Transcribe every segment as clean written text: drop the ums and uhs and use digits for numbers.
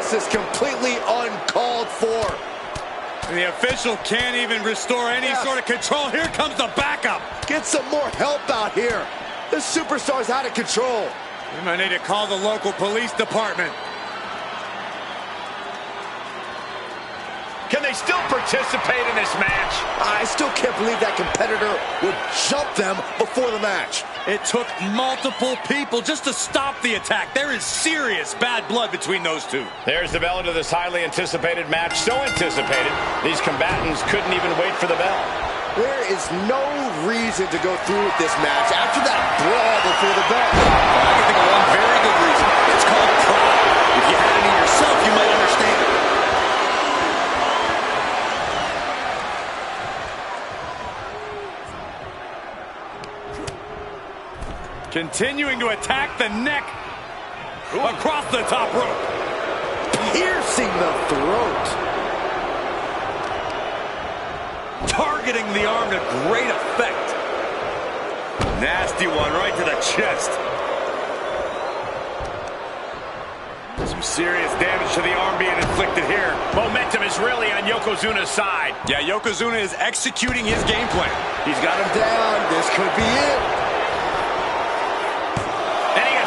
This is completely uncalled for. The official can't even restore any sort of control. Here comes the backup. Get some more help out here. This superstar's out of control. We might need to call the local police department. Can they still participate in this match? I still can't believe that competitor would jump them before the match. It took multiple people just to stop the attack. There is serious bad blood between those two. There's the bell to this highly anticipated match. So anticipated, these combatants couldn't even wait for the bell. There is no reason to go through with this match after that brawl before the bell. I can think of one very good reason. It's called pride. If you had any yourself, you might understand. Continuing to attack the neck across the top rope. Piercing the throat. Targeting the arm to great effect. Nasty one right to the chest. Some serious damage to the arm being inflicted here. Momentum is really on Yokozuna's side. Yeah, Yokozuna is executing his game plan. He's got him down. This could be it.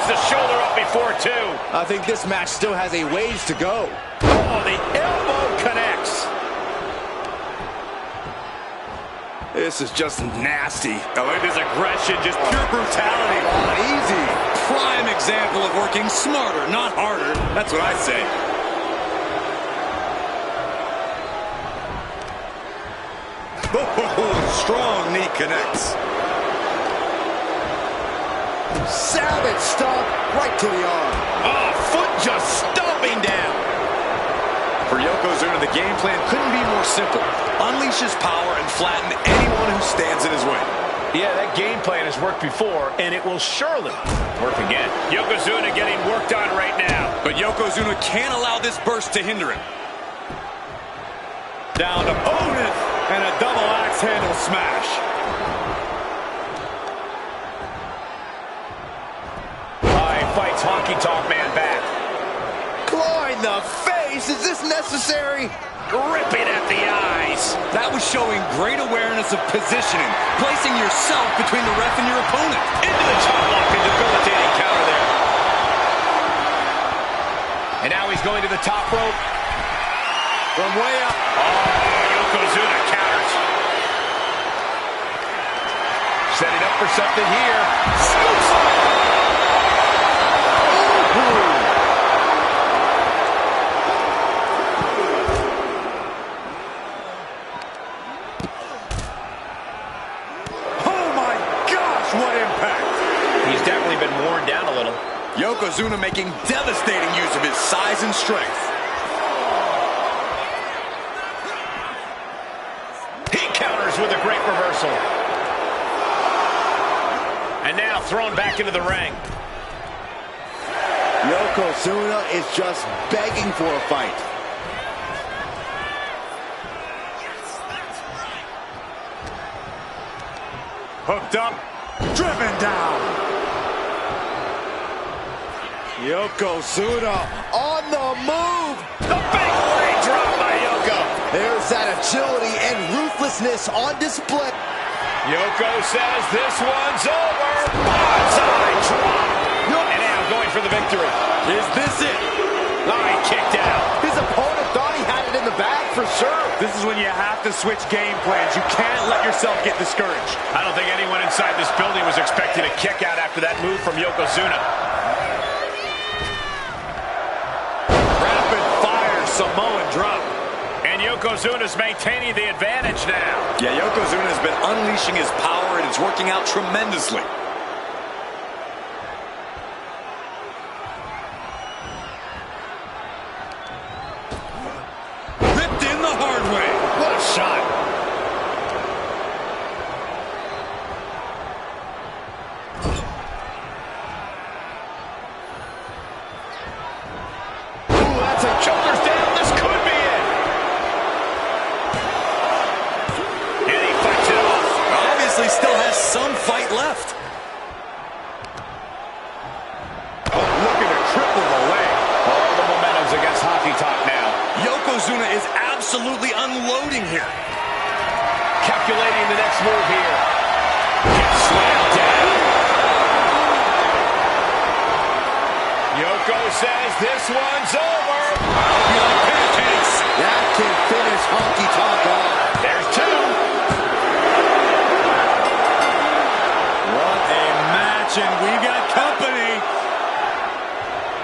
The shoulder up before two. I think this match still has a ways to go. Oh, the elbow connects. This is just nasty. Oh, look at this aggression, just pure brutality. Easy. Prime example of working smarter, not harder. That's what I say. Oh, strong knee connects. Savage stomp right to the arm. Oh, foot just stomping down. For Yokozuna, the game plan couldn't be more simple. Unleash his power and flatten anyone who stands in his way. Yeah, that game plan has worked before, and it will surely work again. Yokozuna getting worked on right now. But Yokozuna can't allow this burst to hinder him. Down to opponent and a double axe handle smash. Fights Honky Tonk Man back. Claw in the face. Is this necessary? Ripping at the eyes. That was showing great awareness of positioning, placing yourself between the ref and your opponent. Into the chop block and debilitating counter there. And now he's going to the top rope. From way up. Oh, Yokozuna counters. Setting up for something here. Scoops him. What impact! He's definitely been worn down a little. Yokozuna making devastating use of his size and strength. He counters with a great reversal. And now thrown back into the ring. Yokozuna is just begging for a fight. Hooked up. Driven down. Yokozuna on the move. The big leg drop by Yoko. There's that agility and ruthlessness on display. Yoko says this one's over. Bonsai drop. And now going for the victory. Is this it? Oh, he kicked out. His opponent thought he had it in the bag for sure. This is when you have to switch game plans. You can't let yourself get discouraged. I don't think anyone inside this building was expecting a kick out after that move from Yokozuna. Rapid fire Samoan drop. And Yokozuna's maintaining the advantage now. Yeah, Yokozuna has been unleashing his power, and it's working out tremendously. Ripped in the hard way. What a shot. Ooh, that's a choker's down. This could be it. And he fights it off. Obviously still has some fight left. Oh, looking to cripple the leg. All the momentum's against Honky absolutely unloading here. Calculating the next move here. Gets slammed down. Yoko says this one's over. Pancakes. That can finish Honky Tonk off. There's two. What a match, and we've got company.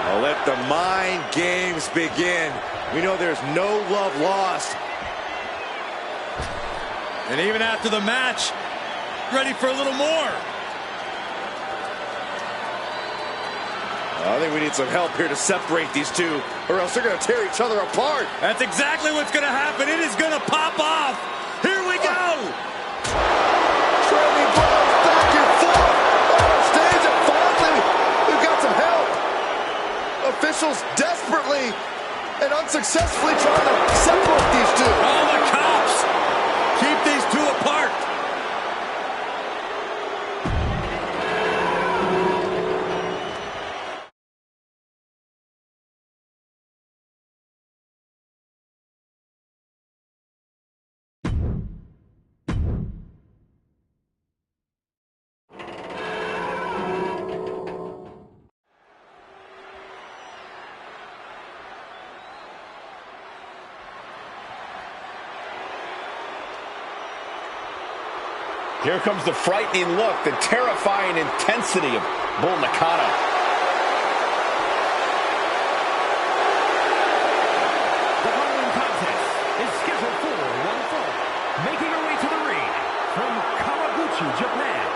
Well, let the mind games begin. We know there's no love lost. And even after the match, ready for a little more. I think we need some help here to separate these two, or else they're going to tear each other apart. That's exactly what's going to happen. It is going to pop off. Here we go. Trailing blows back and forth. Oh, stays it finally. We've got some help. Officials desperately and unsuccessfully trying to separate these two. Oh, the cops. Keep these two apart. Here comes the frightening look, the terrifying intensity of Bull Nakano. The following contest is scheduled for one fall. Making her way to the ring from Kawaguchi, Japan.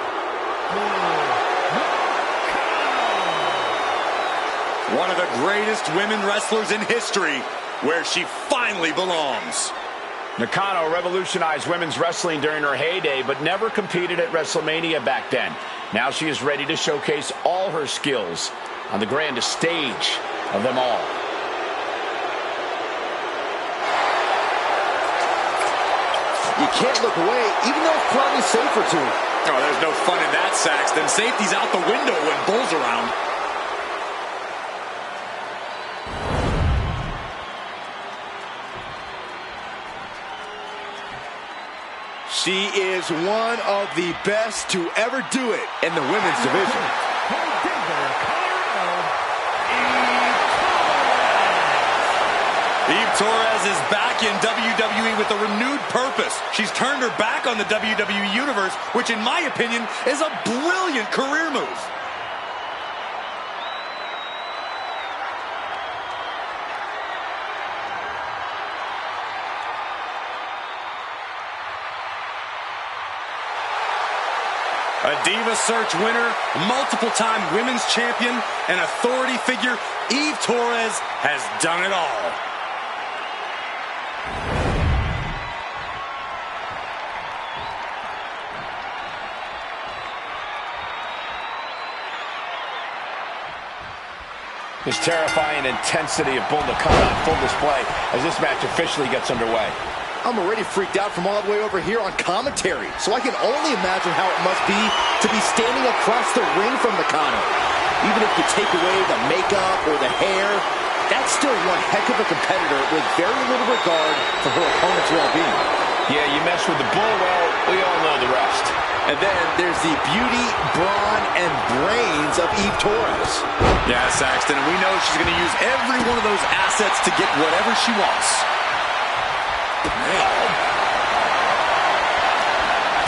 One of the greatest women wrestlers in history, where she finally belongs. Nakano revolutionized women's wrestling during her heyday, but never competed at WrestleMania back then. Now she is ready to showcase all her skills on the grandest stage of them all. You can't look away, even though it's probably safer to. Oh, there's no fun in that, Saxton. Safety's out the window when Bull's around. She is one of the best to ever do it in the women's division. From Denver, Colorado, Eve Torres is back in WWE with a renewed purpose. She's turned her back on the WWE Universe, which in my opinion is a brilliant career move. A Diva Search winner, multiple-time women's champion, and authority figure, Eve Torres has done it all. This terrifying intensity of Bull Nakano on full display as this match officially gets underway. I'm already freaked out from all the way over here on commentary, so I can only imagine how it must be to be standing across the ring from Nakano. Even if you take away the makeup or the hair, that's still one heck of a competitor with very little regard for her opponent's well-being. Yeah, you mess with the Bull, well, we all know the rest. And then there's the beauty, brawn, and brains of Eve Torres. Yeah, Saxton, and we know she's going to use every one of those assets to get whatever she wants.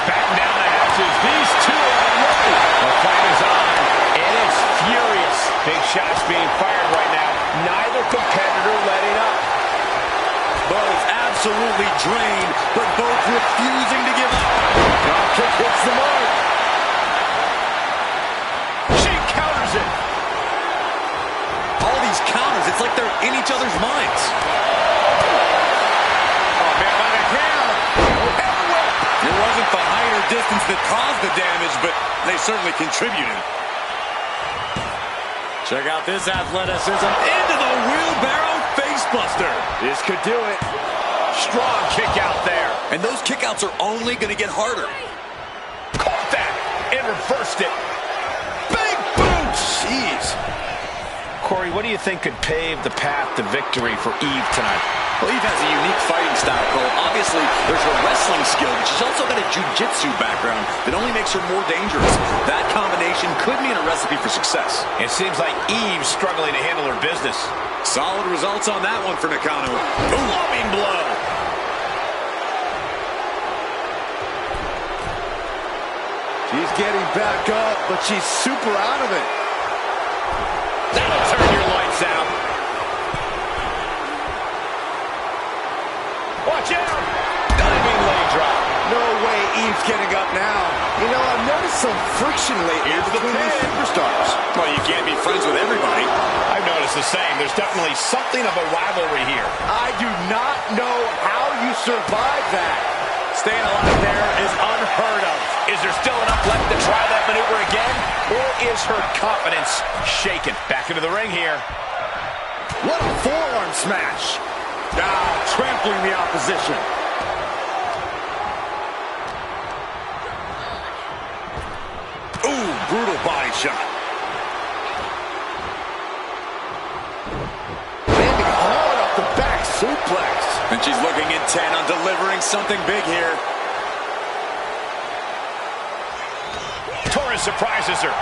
Batten down the hatches. These two are ready. The fight is on, and it's furious. Big shots being fired right now. Neither competitor letting up. Both absolutely drained, but both refusing to give up. Drop kick hits the mark. She counters it. All these counters, it's like they're in each other's minds. It wasn't the height or distance that caused the damage, but they certainly contributed. Check out this athleticism into the wheelbarrow facebuster. This could do it. Strong kick out there. And those kickouts are only going to get harder. Caught that and reversed it. Big boot. Jeez. Corey, what do you think could pave the path to victory for Eve tonight? Well, Eve has a unique fighting style, Cole. Obviously, there's her wrestling skill, but she's also got a jiu-jitsu background that only makes her more dangerous. That combination could mean a recipe for success. It seems like Eve's struggling to handle her business. Solid results on that one for Nakano. Loving blow. She's getting back up, but she's super out of it. That'll turn your lights out. Watch out! Diving leg drop. No way Eve's getting up now. You know, I've noticed some friction lately between these superstars. Well, you can't be friends with everybody. I've noticed the same. There's definitely something of a rivalry here. I do not know how you survive that. Staying alive there is unheard of. Is there still enough left to try that maneuver again? Or is her confidence shaken? Back into the ring here. What a forearm smash. Trampling the opposition. Ooh, brutal body shot. Landing hard off the back suplex. And she's looking intent on delivering something big here. Torres surprises her.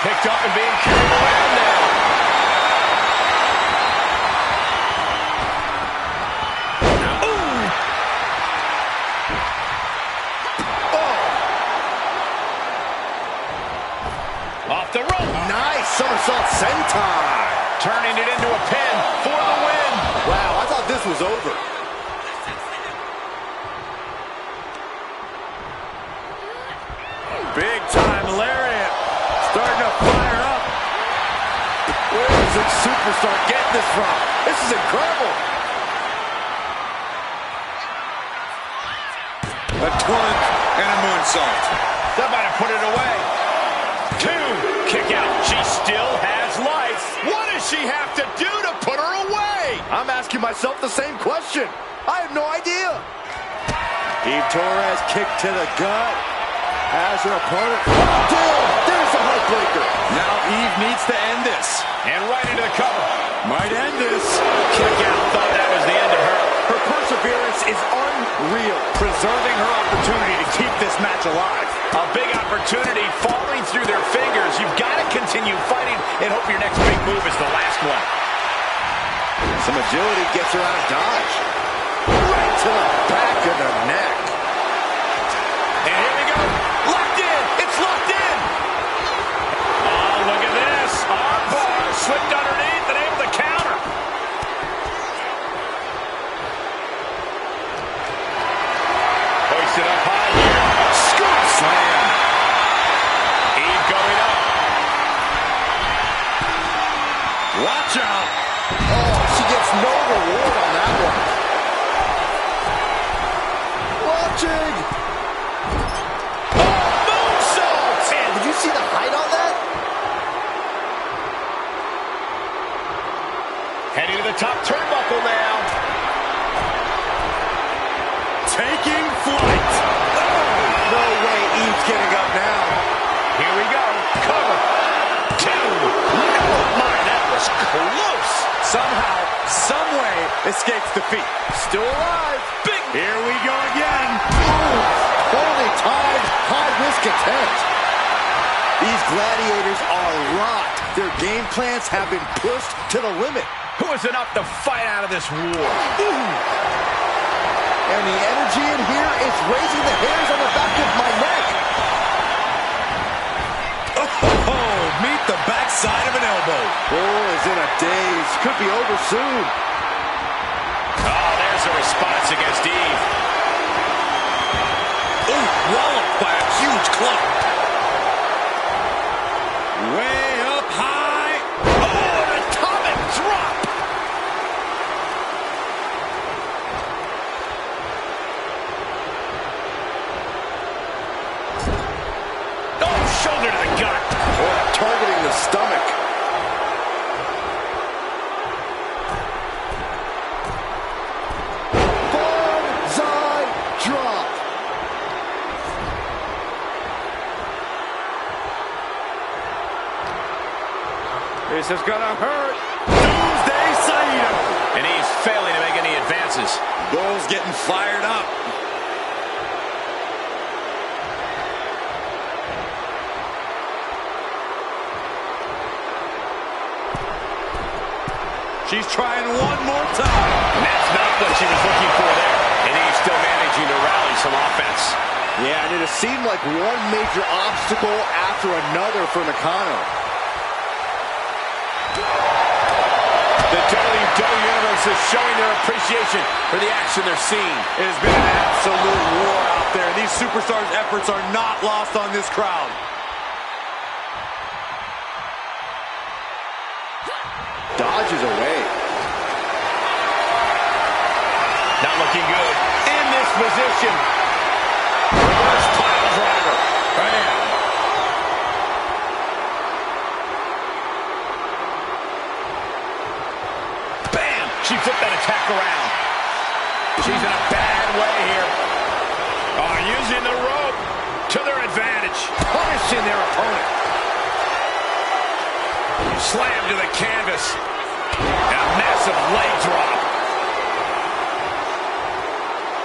Picked up and being carried around now. Off the rope. Nice somersault senton. Turning it into a pin for the win. Wow, I thought this was over. Big time lariat. Starting to fire up. Where is this superstar getting this from? This is incredible. A taunt and a moonsault. That might have put it away. 2. Kick out. She still has life. What does she have to do to put her away? I'm asking myself the same question. I have no idea. Eve Torres kick to the gut. Has her opponent. There's the heartbreaker. Now Eve needs to end this. And right into the cover. Might end this. Kick out. Thought that was the end of her. Her perseverance is unreal. Preserving her opportunity to keep this match alive. A big opportunity falling through their fingers. You've got to continue fighting and hope your next big move is the last one. Some agility gets her out of dodge. Right to the back of the neck. And here we go. Locked in. It's locked in. Oh, look at this. Arm bar slipped underneath and able to counter. Hoisted up high here. Scoop slam. Eve going up. Watch out. Oh, she gets no reward on that one. Watching. Moonsault. Man, did you see the height on that? Heading to the top turnbuckle now. Taking flight. No way Eve's getting up now. Here we go. Cover. 2. Oh my, that was close. Somehow, someway, escapes defeat. Still alive. Big. Here we go again. Holy tied, high-risk attempt. These gladiators are locked. Their game plans have been pushed to the limit. Who is enough to fight out of this war? And the energy in here is raising the hairs on the back of my neck. Oh, meet the backside of an elbow. Bull is in a daze. Could be over soon. Oh, there's a response against Eve. Ooh, walloped by a huge club. Way up high. Oh, an atomic drop. Oh, shoulder to the gut. Oh, targeting the stomach. Banzai drop. This is gonna hurt. Doomsday Saito. And he's failing to make any advances. Bull's getting fired up. She's trying one more time. And that's not what she was looking for there. And he's still managing to rally some offense. Yeah, and it seemed like one major obstacle after another for Nakano. The WWE Universe is showing their appreciation for the action they're seeing. It has been an absolute war out there. These superstars' efforts are not lost on this crowd. Dodges away. Not looking good. In this position. Reverse pile driver. Bam. Bam. She flipped that attack around. She's in a bad way here. Oh, using the rope to their advantage. Punishing their opponent. Slam to the canvas. And a massive leg drop.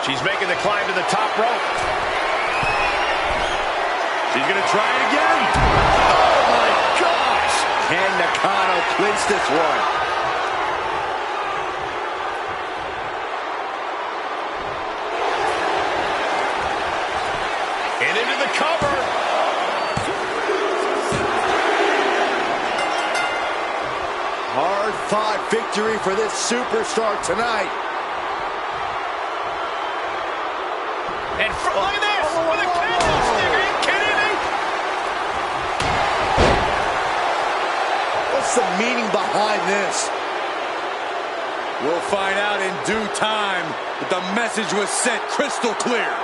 She's making the climb to the top rope. She's going to try it again. Oh, my gosh. Can Nakano clinch this one? And into the cover. Hard-fought victory for this superstar tonight. And look at this! With a candlestick! Are you kidding me? What's the meaning behind this? We'll find out in due time, but the message was sent crystal clear.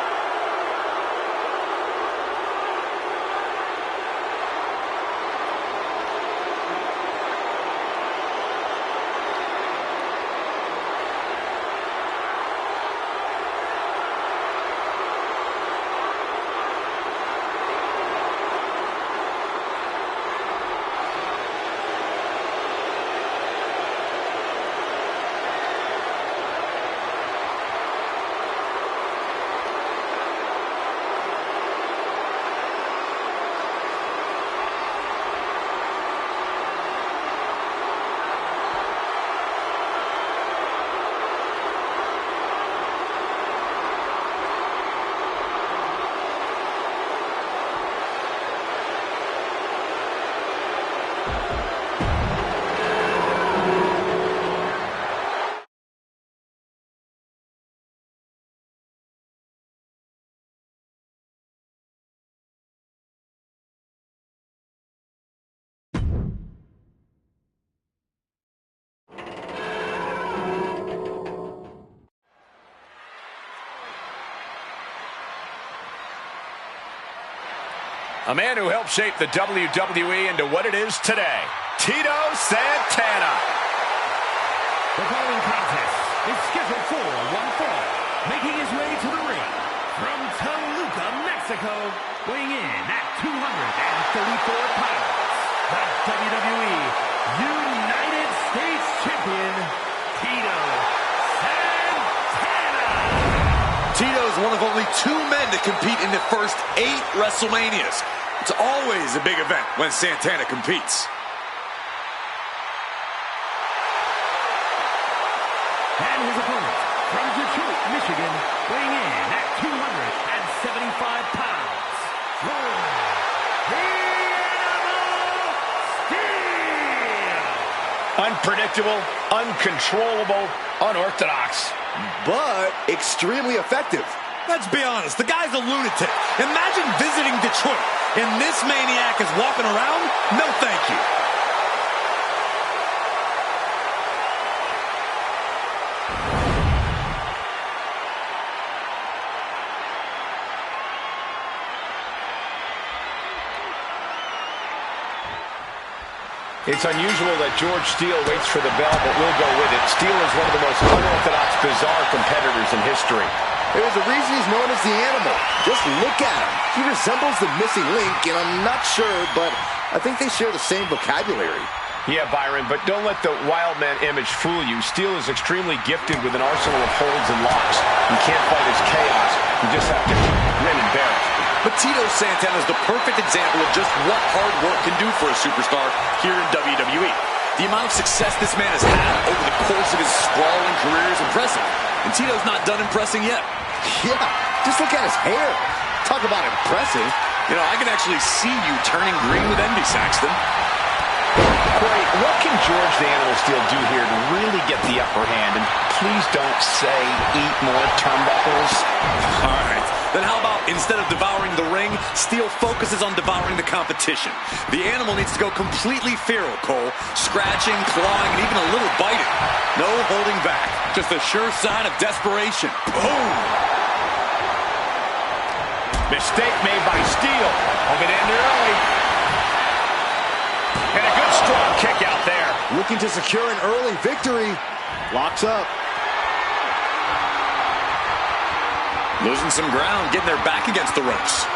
A man who helped shape the WWE into what it is today, Tito Santana. The following contest is scheduled for one fall. Making his way to the ring from Toluca, Mexico, weighing in at 234 pounds, the WWE United States Champion, Tito Santana. Tito is one of only 2 men to compete in the first 8 WrestleManias. It's always a big event when Santana competes. And his opponent from Detroit, Michigan, weighing in at 275 pounds, the Animal Steel. Unpredictable, uncontrollable, unorthodox. But extremely effective. Let's be honest, the guy's a lunatic. Imagine visiting Detroit and this maniac is walking around. No, thank you. It's unusual that George Steele waits for the bell, but we'll go with it. Steele is one of the most unorthodox, bizarre competitors in history. There's a reason he's known as the Animal. Just look at him. He resembles the missing link, and I'm not sure, but I think they share the same vocabulary. Yeah, Byron, but don't let the wild man image fool you. Steel is extremely gifted with an arsenal of holds and locks. You can't fight his chaos. You just have to grin and bear it. But Tito Santana is the perfect example of just what hard work can do for a superstar here in WWE. The amount of success this man has had over the course of his sprawling career is impressive. And Tito's not done impressing yet. Yeah, just look at his hair. Talk about impressive. You know, I can actually see you turning green with envy, Saxton. Corey, what can George the Animal Steel do here to really get the upper hand? And please don't say eat more turnbuckles. All right. Then how about instead of devouring the ring, Steel focuses on devouring the competition. The Animal needs to go completely feral, Cole. Scratching, clawing, and even a little biting. No holding back. Just a sure sign of desperation. Boom! Mistake made by Steel. Hope it ended early. And a good strong kick out there. Looking to secure an early victory. Locks up. Losing some ground, getting their back against the ropes.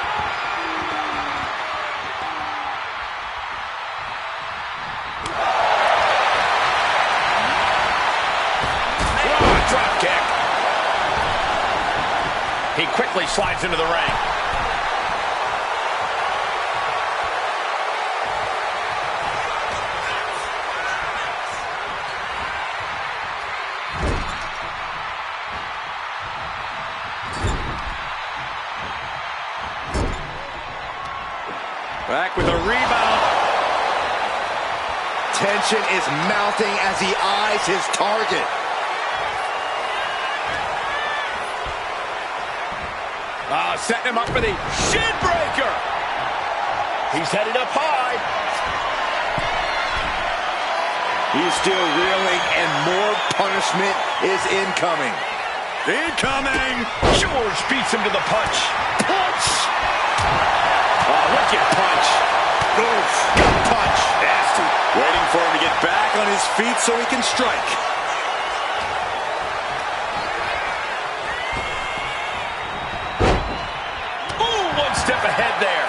Oh, drop kick. He quickly slides into the ring. Back with a rebound. Tension is mounting as he eyes his target. Setting him up for the shin breaker. He's headed up high. He's still reeling, and more punishment is incoming. Incoming! George beats him to the punch. Punch! Oh, wicked punch. Oof. Gut punch. Nasty. Waiting for him to get back on his feet so he can strike. Ooh, one step ahead there.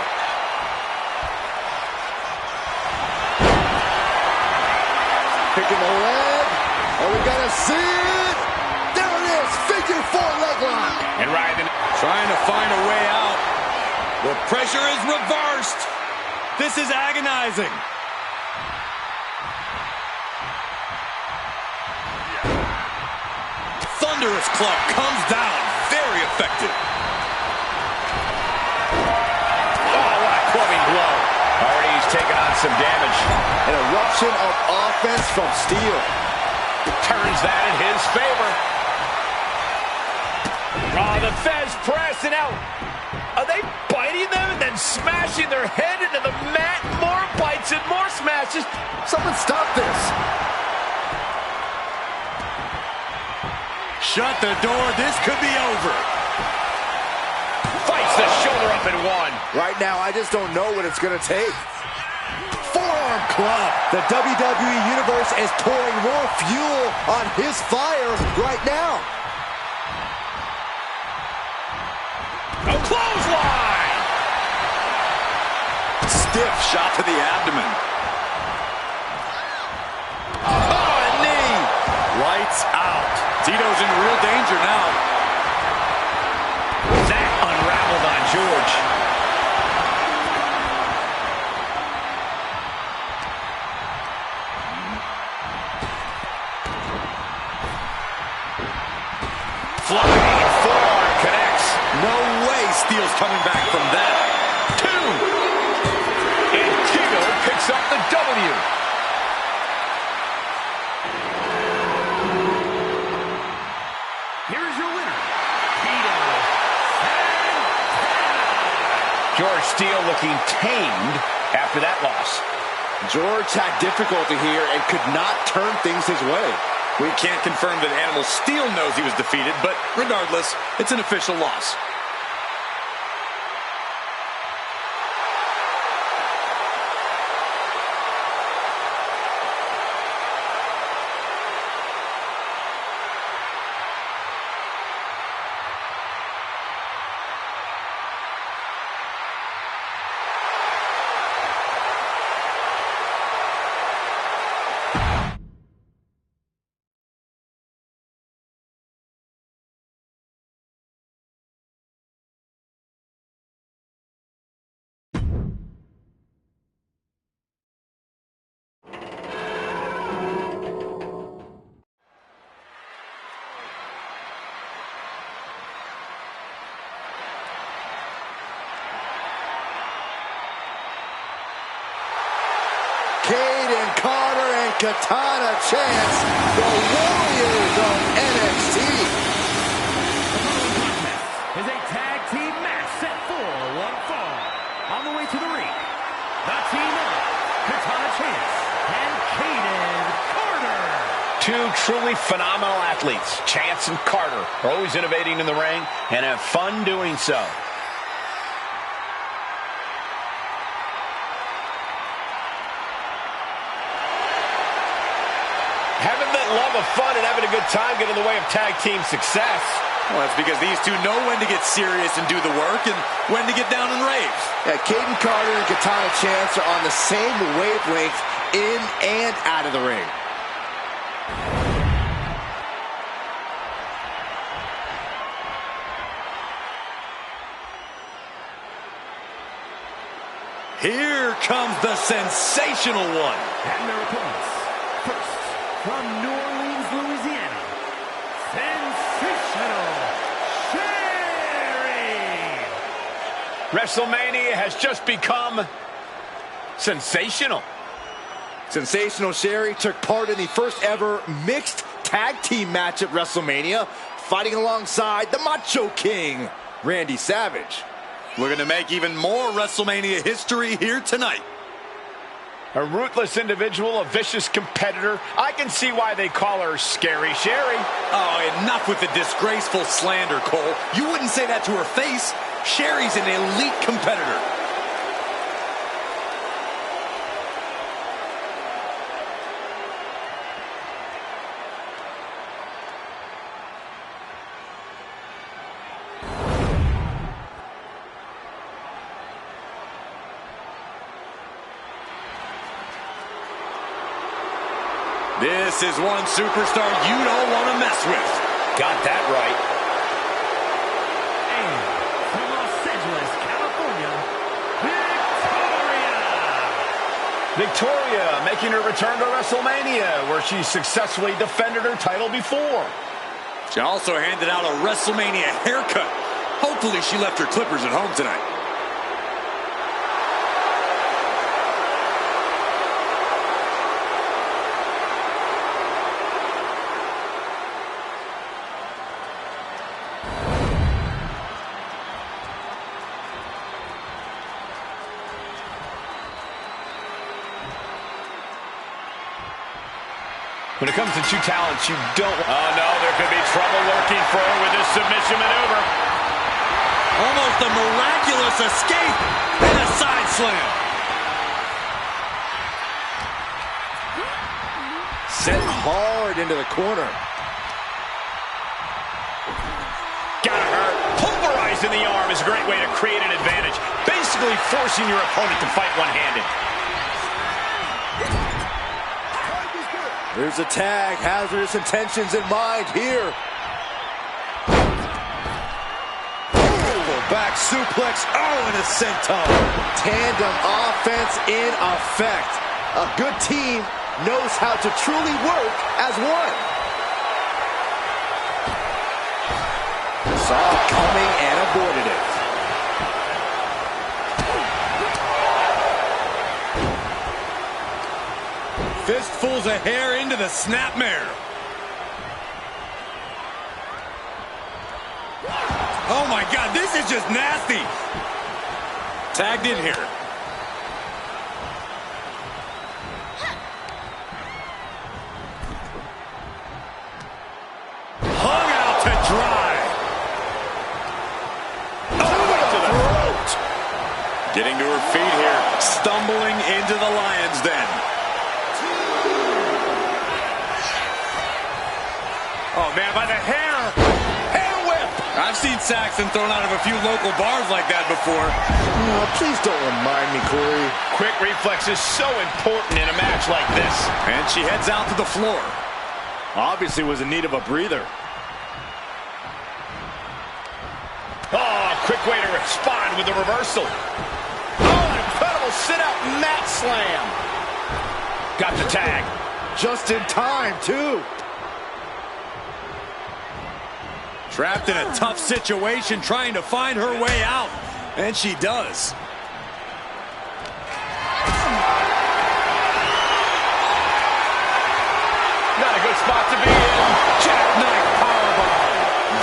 Picking the leg. Are we gonna see it? There it is. Figure 4 leg lock. And Ryan Trying to find a way out. The pressure is reversed. This is agonizing. Thunderous club comes down. Very effective. Oh, what a clubbing blow. Already he's taken on some damage. An eruption of offense from Steel. Turns that in his favor. Oh, the Fez pressing out. Are they biting them and then smashing their head into the mat? More bites and more smashes. Someone stop this. Shut the door. This could be over. Fights the shoulder up in one. Right now, I just don't know what it's going to take. Forearm club. The WWE Universe is pouring more fuel on his fire right now. A clothesline. Stiff shot to the abdomen. Oh, a knee. Lights out. Tito's in real danger now. That unraveled on George. Flying forearm connects. No way Steel's coming back from that. 2. And Tito picks up the W. Here's your winner, Tito Santana. George Steele looking tamed after that loss. George had difficulty here and could not turn things his way. We can't confirm that Animal Steel knows he was defeated, but regardless, it's an official loss. Katana Chance, the Warriors of NXT. Is a tag team match set for one fall. On the way to the ring, the team of Katana Chance and Kaden Carter. Two truly phenomenal athletes, Chance and Carter, are always innovating in the ring and have fun doing so. Having that love of fun and having a good time get in the way of tag team success. Well, that's because these two know when to get serious and do the work and when to get down and rave. Yeah, Kaden Carter and Katana Chance are on the same wavelength in and out of the ring. Here comes the sensational one. And their opponents. First, from New Orleans, Louisiana, sensational Sherry. WrestleMania has just become sensational. Sensational Sherry took part in the first ever mixed tag team match at WrestleMania, fighting alongside the Macho King, Randy Savage. Looking to make even more WrestleMania history here tonight. A ruthless individual, a vicious competitor. I can see why they call her Scary Sherry. Oh, enough with the disgraceful slander, Cole. You wouldn't say that to her face. Sherry's an elite competitor. This is one superstar you don't want to mess with. Got that right. And from Los Angeles, California, Victoria. Victoria making her return to WrestleMania, where she successfully defended her title before. She also handed out a WrestleMania haircut. Hopefully she left her clippers at home tonight. When it comes to two talents, you don't... Oh, no, there could be trouble lurking for her with this submission maneuver. Almost a miraculous escape and a side slam. Set hard into the corner. Got her. Pulverizing the arm is a great way to create an advantage. Basically forcing your opponent to fight one-handed. There's a tag, hazardous intentions in mind here. Back suplex, and a senton. Tandem offense in effect. A good team knows how to truly work as one. Saw it coming and avoided it. Fistfuls of hair into the snapmare. Oh my God, this is just nasty. Tagged in here. Hung out to dry. Oh, to the throat. Getting to her feet here. Stumbling into the lion's den. Oh, man, by the hair. Hair whip. I've seen Saxon thrown out of a few local bars like that before. Oh, please don't remind me, Corey. Quick reflex is so important in a match like this. And she heads out to the floor. Obviously was in need of a breather. Oh, quick way to respond with the reversal. Oh, an incredible sit-out mat slam. Got the tag. Just in time, too. Trapped in a tough situation, trying to find her way out. And she does. spot to be in. Jackknife powerbomb.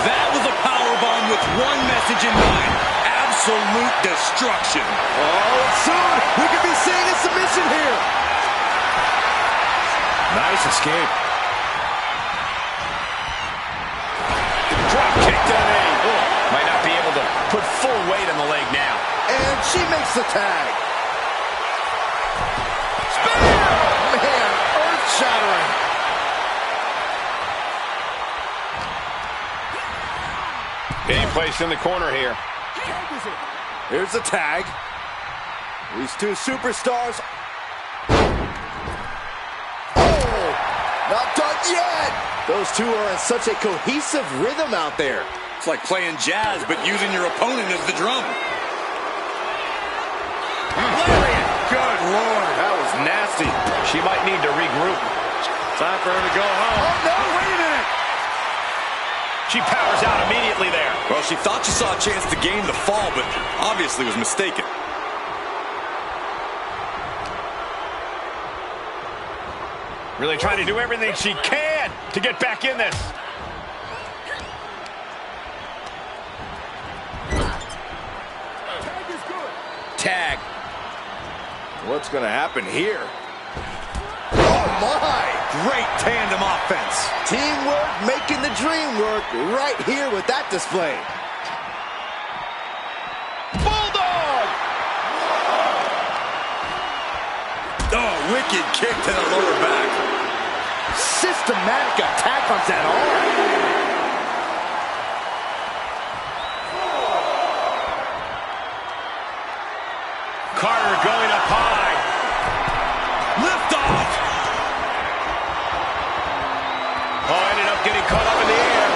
That was a powerbomb with one message in mind. Absolute destruction. Oh, soon we could be seeing a submission here. Nice escape. Drop kick to the knee. Might not be able to put full weight on the leg now. And she makes the tag. Spear! Man, earth-shattering. Being placed in the corner here. Here's the tag. These two superstars. Oh, not done yet. Those two are in such a cohesive rhythm out there. It's like playing jazz, but using your opponent as the drum. Lariat. Good Lord. That was nasty. She might need to regroup. Time for her to go home. Oh, no, wait a minute. She powers out immediately there. Well, she thought she saw a chance to gain the fall, but obviously was mistaken. Really trying to do everything she can to get back in this. Tag. What's going to happen here? Oh, my. Great tandem offense. Teamwork making the dream work right here with that display. Bulldog! Oh, wicked kick to the lower back. Systematic attack on that arm. Carter going up high. Lift off. Oh, ended up getting caught up in the air.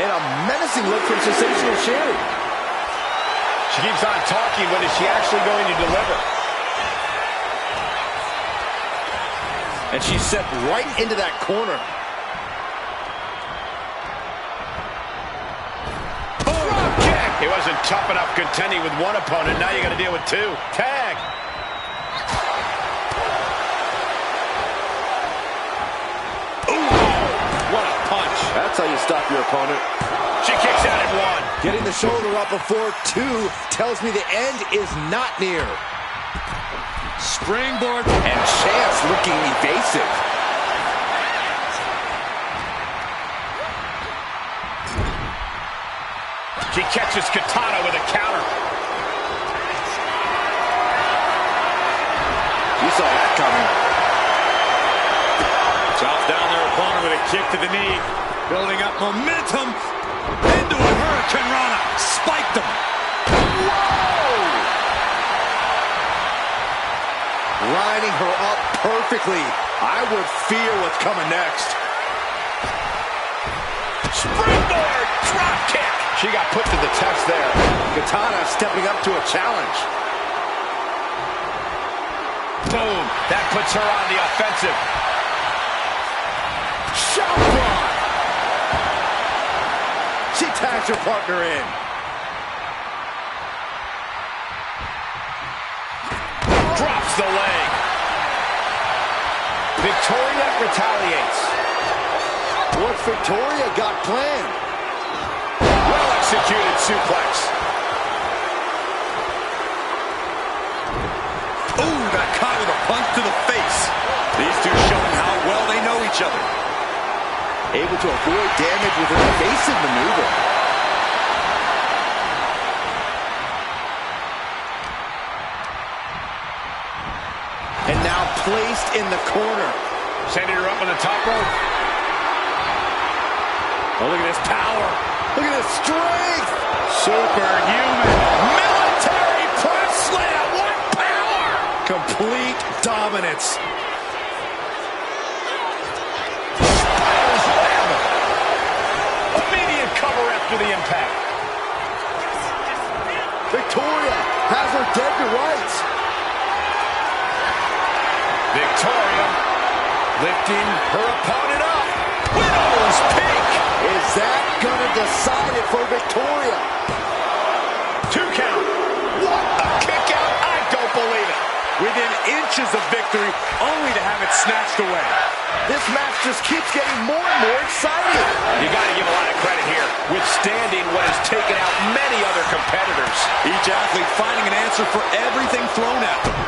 And a menacing look from Sensational Sherry. She keeps on talking, but is she actually going to deliver? And she's set right into that corner. Drop kick. It wasn't tough enough contending with one opponent. Now you got to deal with two. Tag. What a punch. That's how you stop your opponent. She kicks out at one. Getting the shoulder up before two tells me the end is not near. Springboard. And Chance looking evasive. She catches Katana with a counter. You saw that coming. Chops down their opponent with a kick to the knee. Building up momentum. Into a Hurricane Rana. Spiked him. Lining her up perfectly. I would fear what's coming next. Springboard drop kick. She got put to the test there. Katana stepping up to a challenge. Boom. That puts her on the offensive. Shot block. She tags her partner in. Drops the leg. Victoria retaliates. What's Victoria got planned? Well-executed suplex. Ooh, that caught with a punch to the face. These two showing how well they know each other. Able to avoid damage with an evasive maneuver. And now placed in the corner. Sending her up on the top rope. Oh, look at this power. Look at this strength. Superhuman. Military press slam. What power. Complete dominance. Spider's web. Immediate cover after the impact. Victoria has her dead to rights. Victoria lifting her opponent up. Widow's peak. Is that gonna decide it for Victoria? 2 count. What a kick out. I don't believe it. Within inches of victory, only to have it snatched away. This match just keeps getting more and more exciting. You got to give a lot of credit here, withstanding what has taken out many other competitors. Each athlete finding an answer for everything thrown at them.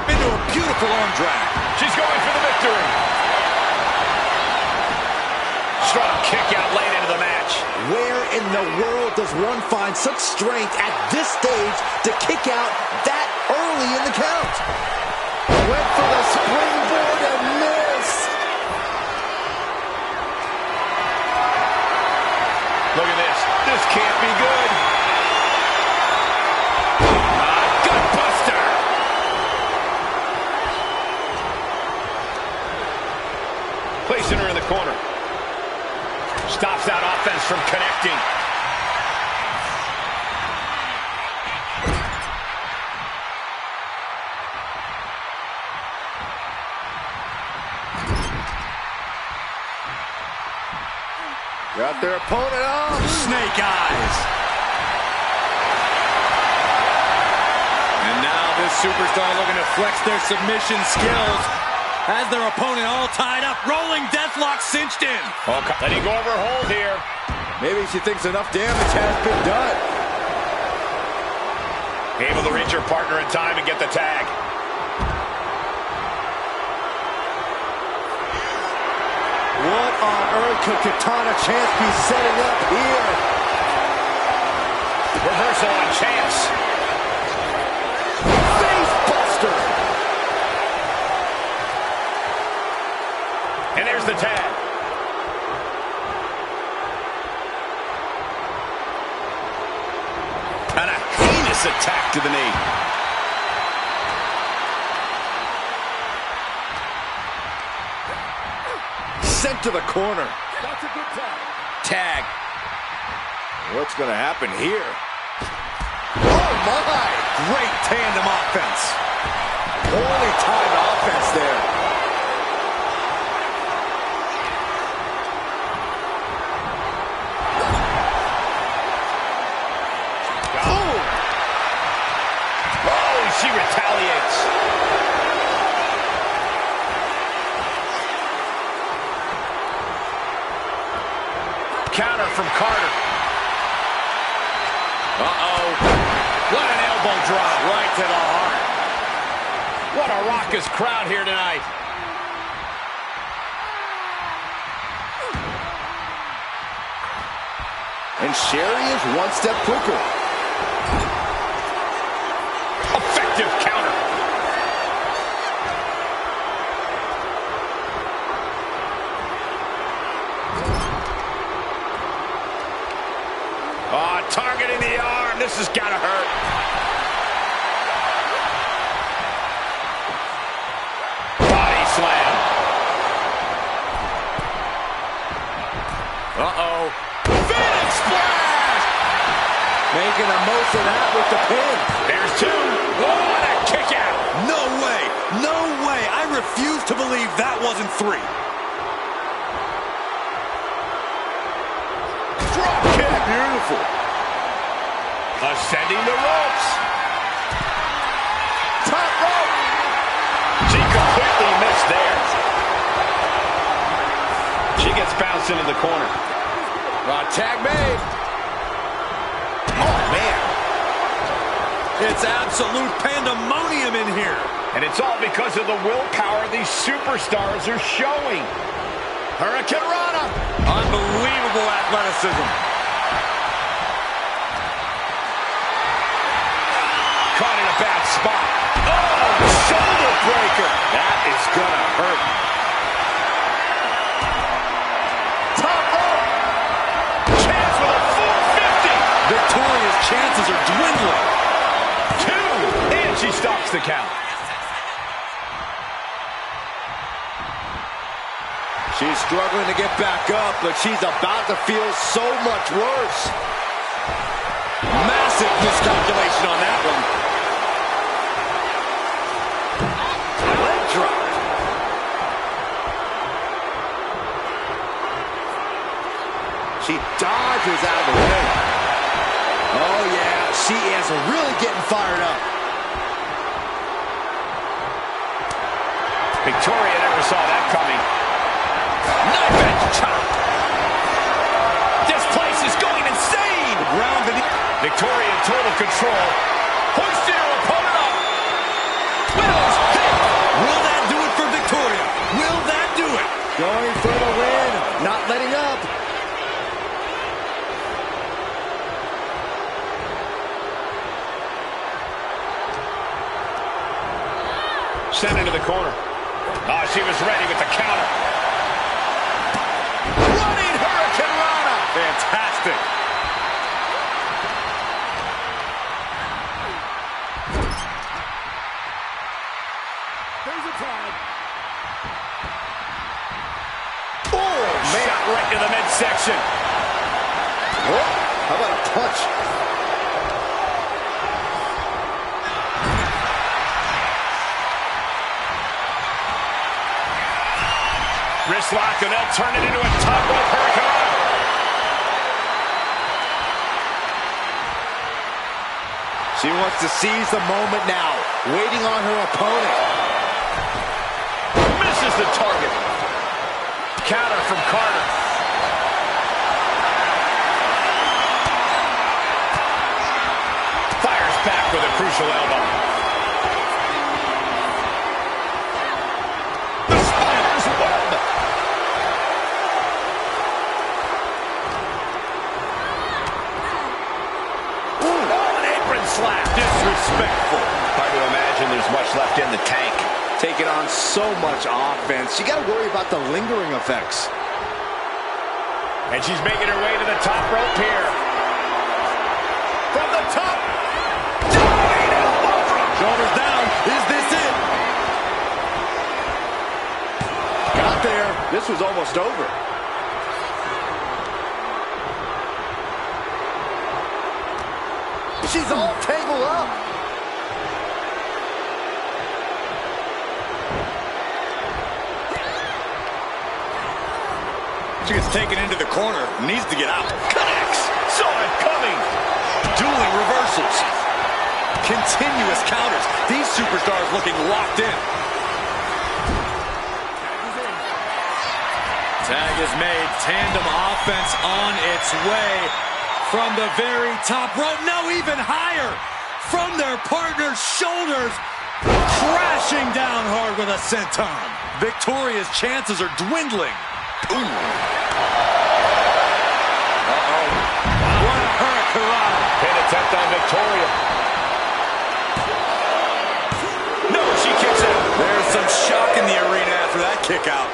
Into a beautiful arm drag. She's going for the victory. Strong kick out late into the match. Where in the world does one find such strength at this stage to kick out that early in the count? Went for the springboard and missed. Look at this. This can't be good. Gut buster. Placing her in the corner. Stops that offense from connecting. Got their opponent up. Snake eyes. And now this superstar looking to flex their submission skills. Has their opponent all tied up. Rolling deathlock cinched in. Letting go of her hold here. Maybe she thinks enough damage has been done. Able to reach her partner in time and get the tag. What on earth could Katana Chance be setting up here? Reversal on Chance. Face buster. And there's the tag. And a heinous attack to the knee. Sent to the corner. That's a good tag. Tag. What's going to happen here? Oh, my. Great tandem offense. Only timed offense there. She retaliates. Counter from Carter. Uh-oh. What an elbow drop right to the heart. What a raucous crowd here tonight. And Sherry is one step quicker. Effective counter. Oh, targeting the arm. This has got to hurt. Body slam. Uh-oh. Phoenix splash. Making the most of that with the pin. There's two. What a kick out. No way. No way. I refuse to believe that wasn't three. Drop kick. Beautiful. Ascending the ropes. Top rope. She completely missed there. She gets bounced into the corner. Tag made. Oh, man. It's absolute pandemonium in here. And it's all because of the willpower these superstars are showing. Hurricane Rana. Unbelievable athleticism. Caught in a bad spot. Oh, shoulder breaker. That is going to hurt. Top rope. Chance with a 450. Victoria's chances are dwindling. Two. And she stops the count. She's struggling to get back up, but she's about to feel so much worse. Massive miscalculation on that one. She dodges out of the way. Oh, yeah. She is really getting fired up. Victoria never saw that coming. Knife edge chop. This place is going insane. Ground beneath. Victoria in total control. Hoisting her opponent up. Widow's pick. Will that do it for Victoria? Will that do it? Going for the win. Not letting up. Sent into the corner. Oh, she was ready with the counter. Running Hurricane Rana. Fantastic. There's a tag. Oh, man. Shot right to the midsection. Oh, how about a punch? Wrist lock, and they'll turn it into a top rope hurricane. She wants to seize the moment now, waiting on her opponent. Misses the target. Counter from Carter. Fires back with a crucial elbow. The spider's web. Ooh, an apron slap. Disrespectful. Hard to imagine there's much left in the tank. Taking on so much offense. You got to worry about the lingering effects. And she's making her way to the top rope here. From the top. Diving elbow drop. Shoulders down. Is this it? Got there. This was almost over. She's all tangled up. She gets taken into the corner. Needs to get out. Connects. Saw it coming. Dueling reversals. Continuous counters. These superstars looking locked in. Tag is made. Tandem offense on its way. From the very top rope. No, even higher. From their partner's shoulders. Crashing down hard with a senton. Victoria's chances are dwindling. Ooh. Uh-oh. What a hurricane. Pin attempt on Victoria. No, she kicks out. There's some shock in the arena after that kick out.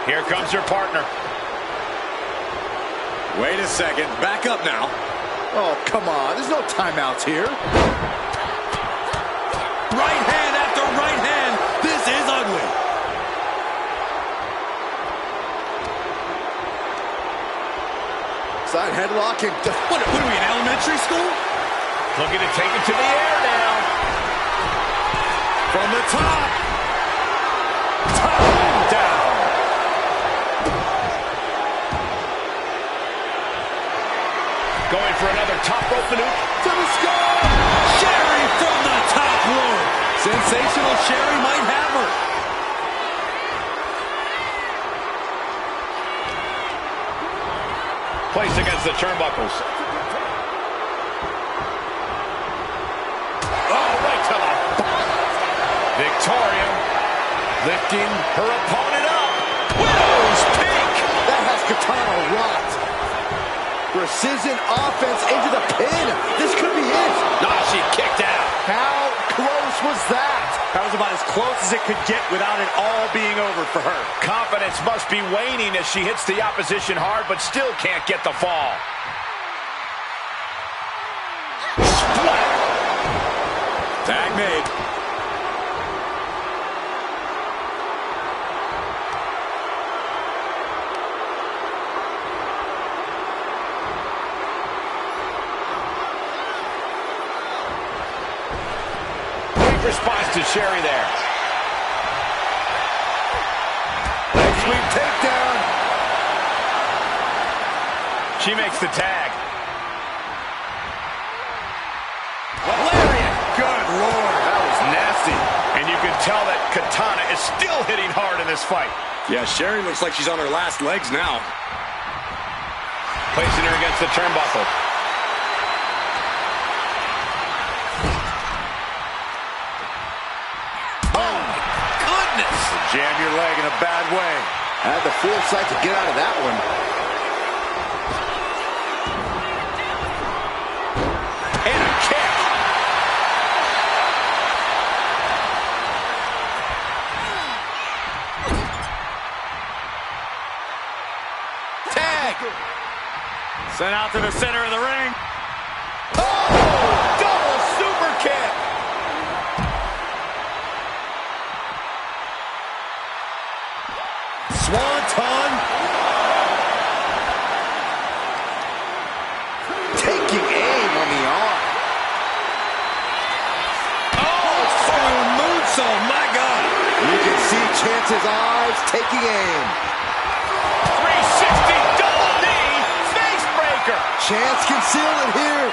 Here comes her partner. Wait a second. Back up now. Oh, come on. There's no timeouts here. Right hand after right hand. This is ugly. Side headlock and... What are we in elementary school? Looking to take it to the air now. From the top. Top down. Going for another top rope maneuver. To the sky! Sherry from the top rope. Sensational Sherry might have her. Placed against the turnbuckles. Oh, right to the... Victoria lifting her opponent up. Widow's pink. That has Katana rocked. Precision offense into the pin. This could be it. Ah, she kicked out. How close was that? That was about as close as it could get without it all being over for her. Confidence must be waning as she hits the opposition hard, but still can't get the fall. Splat. Tag made. response to Sherry there. Leg sweep takedown. She makes the tag. Lariat. Good Lord. That was nasty. And you can tell that Katana is still hitting hard in this fight. Yeah, Sherry looks like she's on her last legs now. Placing her against the turnbuckle. Oh, my goodness. Jam your leg in a bad way. I had the foresight to get out of that one. And a kick. Tag. Sent out to the center of the ring. Oh, double super kick. Swanton. Taking aim on the arm. Oh, moonsault, my God. You can see Chance's eyes taking aim. 360 double knee face breaker. Chance can seal it here.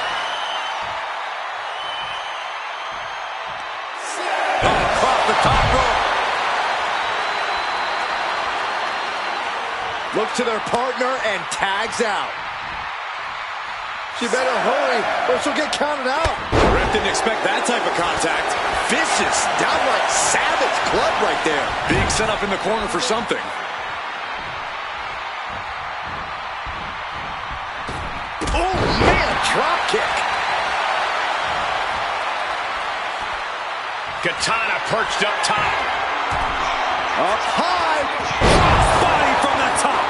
Across the top rope. Look to their partner and tags out. She better hurry or she'll get counted out. Ref didn't expect that type of contact. Vicious, downright savage club right there. Being set up in the corner for something. Oh, man, drop kick. Katana perched up top. Up high. Body from the top.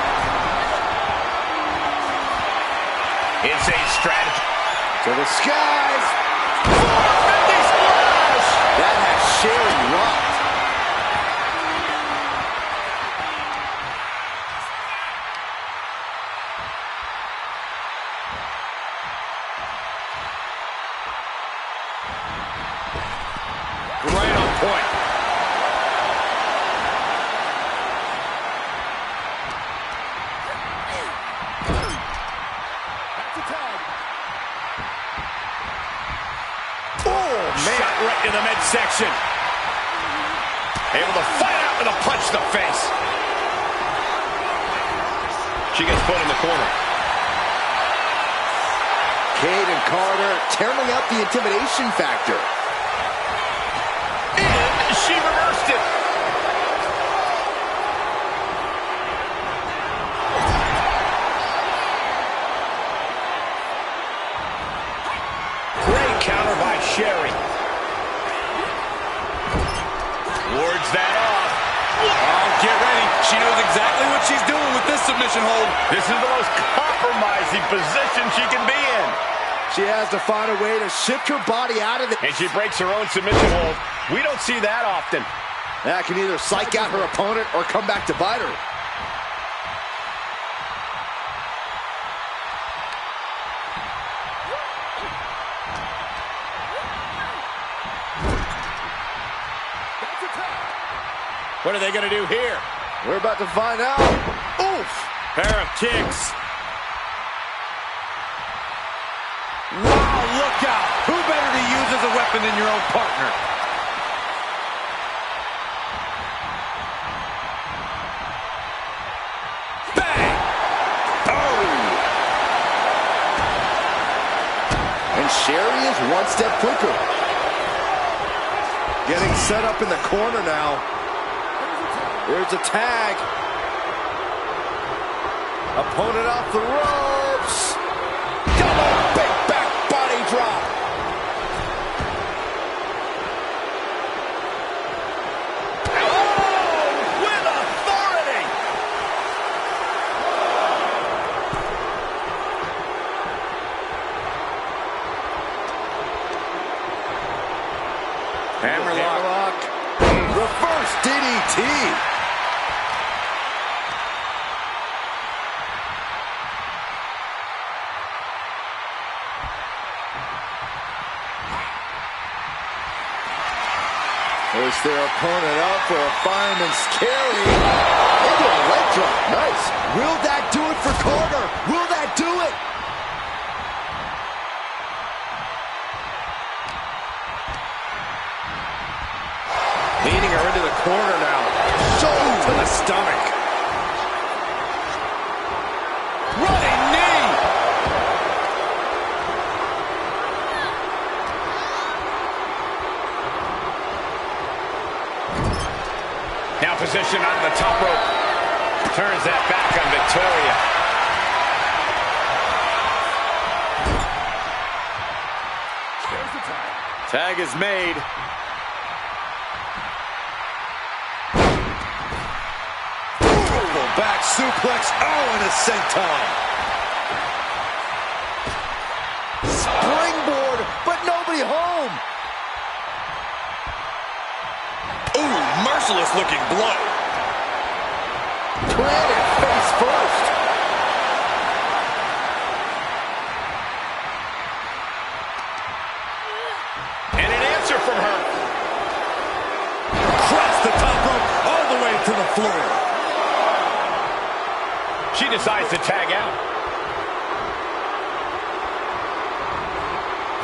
It's a strategy. To the skies. 450 splash. That has Sherry rocked. Right on point. Shot right to the midsection. Able to fight out with a punch to the face. She gets put in the corner. Cade and Carter tearing up the intimidation factor. And she reversed it. Great counter by Sherry. Wards that off. Oh, get ready. She knows exactly what she's doing with this submission hold. This is the most compromising position she can be in. She has to find a way to shift her body out of it. And she breaks her own submission hold. We don't see that often. That can either psych out her opponent or come back to bite her. What are they going to do here? We're about to find out. Oof! Pair of kicks. Wow, look out. Who better to use as a weapon than your own partner? Bang! Oh! And Sherry is one step quicker. Getting set up in the corner now. There's a tag. Opponent off the ropes. Double big back body drop. Oh, with authority. Hammerlock. Reverse DDT. Push their opponent up for a fireman's carry. Into a leg drop. Nice. Will that do it for Carter? Will that do it? Leading her into the corner now. Shoulder to the stomach. Running knee. Now positioned on the top rope. Turns that back on Victoria. Tag is made. Back suplex. Oh, and a senton. Springboard, but nobody home. Ooh, merciless looking blow. Planted face first. And an answer from her. Across the top rope, all the way to the floor. She decides to tag out.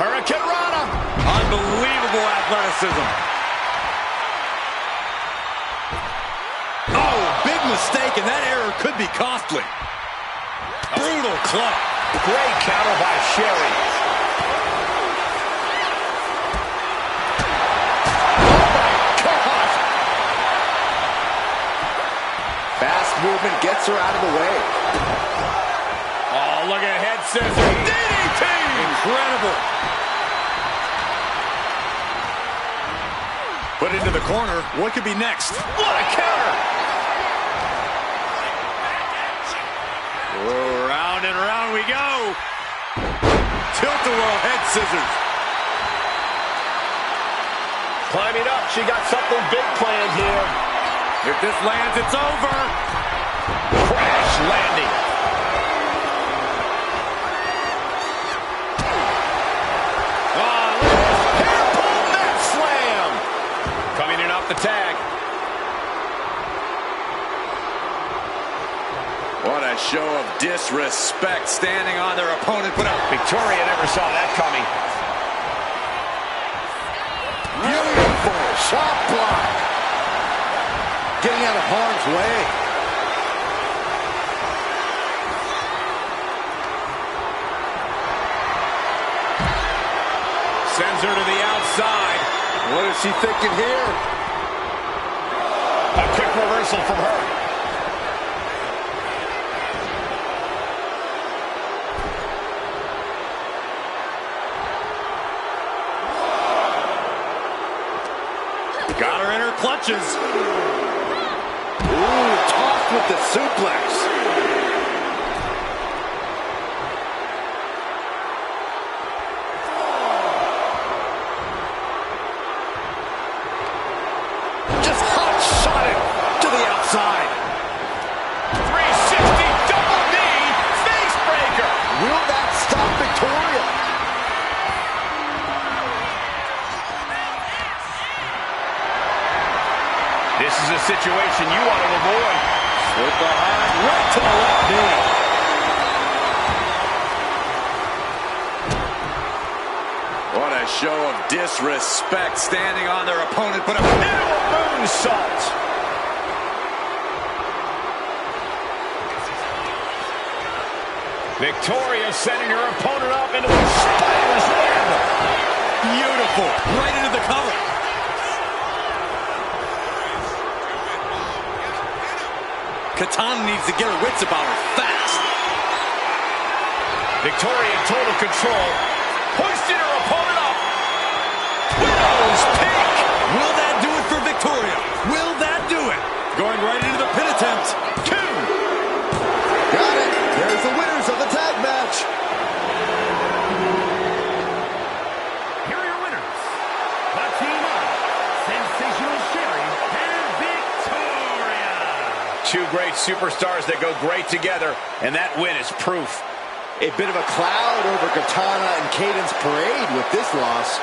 Hurricane Rana. Unbelievable athleticism. Oh, big mistake, and that error could be costly. Brutal club. Great counter by Sherry. Fast movement gets her out of the way. Oh, look at head scissor. DDT! Incredible. Put into the corner. What could be next? What a counter! Oh, round and round we go. Tilt-a-whirl head scissors. Climbing up. She got something big planned here. If this lands, it's over. Crash landing. Oh, hair pull mat slam. Coming in off the tag. What a show of disrespect, standing on their opponent. But Victoria never saw that coming. Beautiful shot block. Getting out of harm's way. Sends her to the outside. What is she thinking here? A quick reversal from her. got her in her clutches. Ooh, tossed with the suplex. Just hot-shotted to the outside. 360 double knee face breaker. Will that stop Victoria? This is a situation you want to avoid. Slip behind, right to the left knee. What a show of disrespect, standing on their opponent, but a Moonsault. Victoria sending her opponent up into the spider's web. beautiful, right into the cover. Katana needs to get her wits about her fast. Victoria in total control. Hoisting her opponent up. Widow's peak. Will that do it for Victoria? Will that do it? Going right into the pin attempt. 2. Got it. There's the winners of the tag match. Here are your winners. The team of Sensational Sherry and Victoria. Two great superstars that go great together, and that win is proof. A bit of a cloud over Katana and Caden's parade with this loss.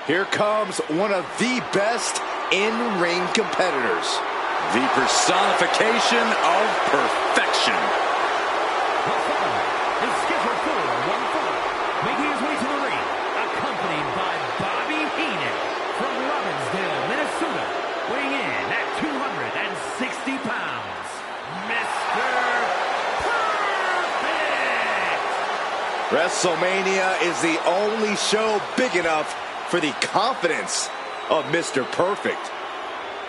Here comes one of the best in-ring competitors. The personification of perfection. The following is scheduled for one fall, making his way to the ring, accompanied by Bobby Heenan from Robbinsdale, Minnesota, weighing in at 260 pounds, Mr. Perfect! WrestleMania is the only show big enough for the confidence of Mr. Perfect.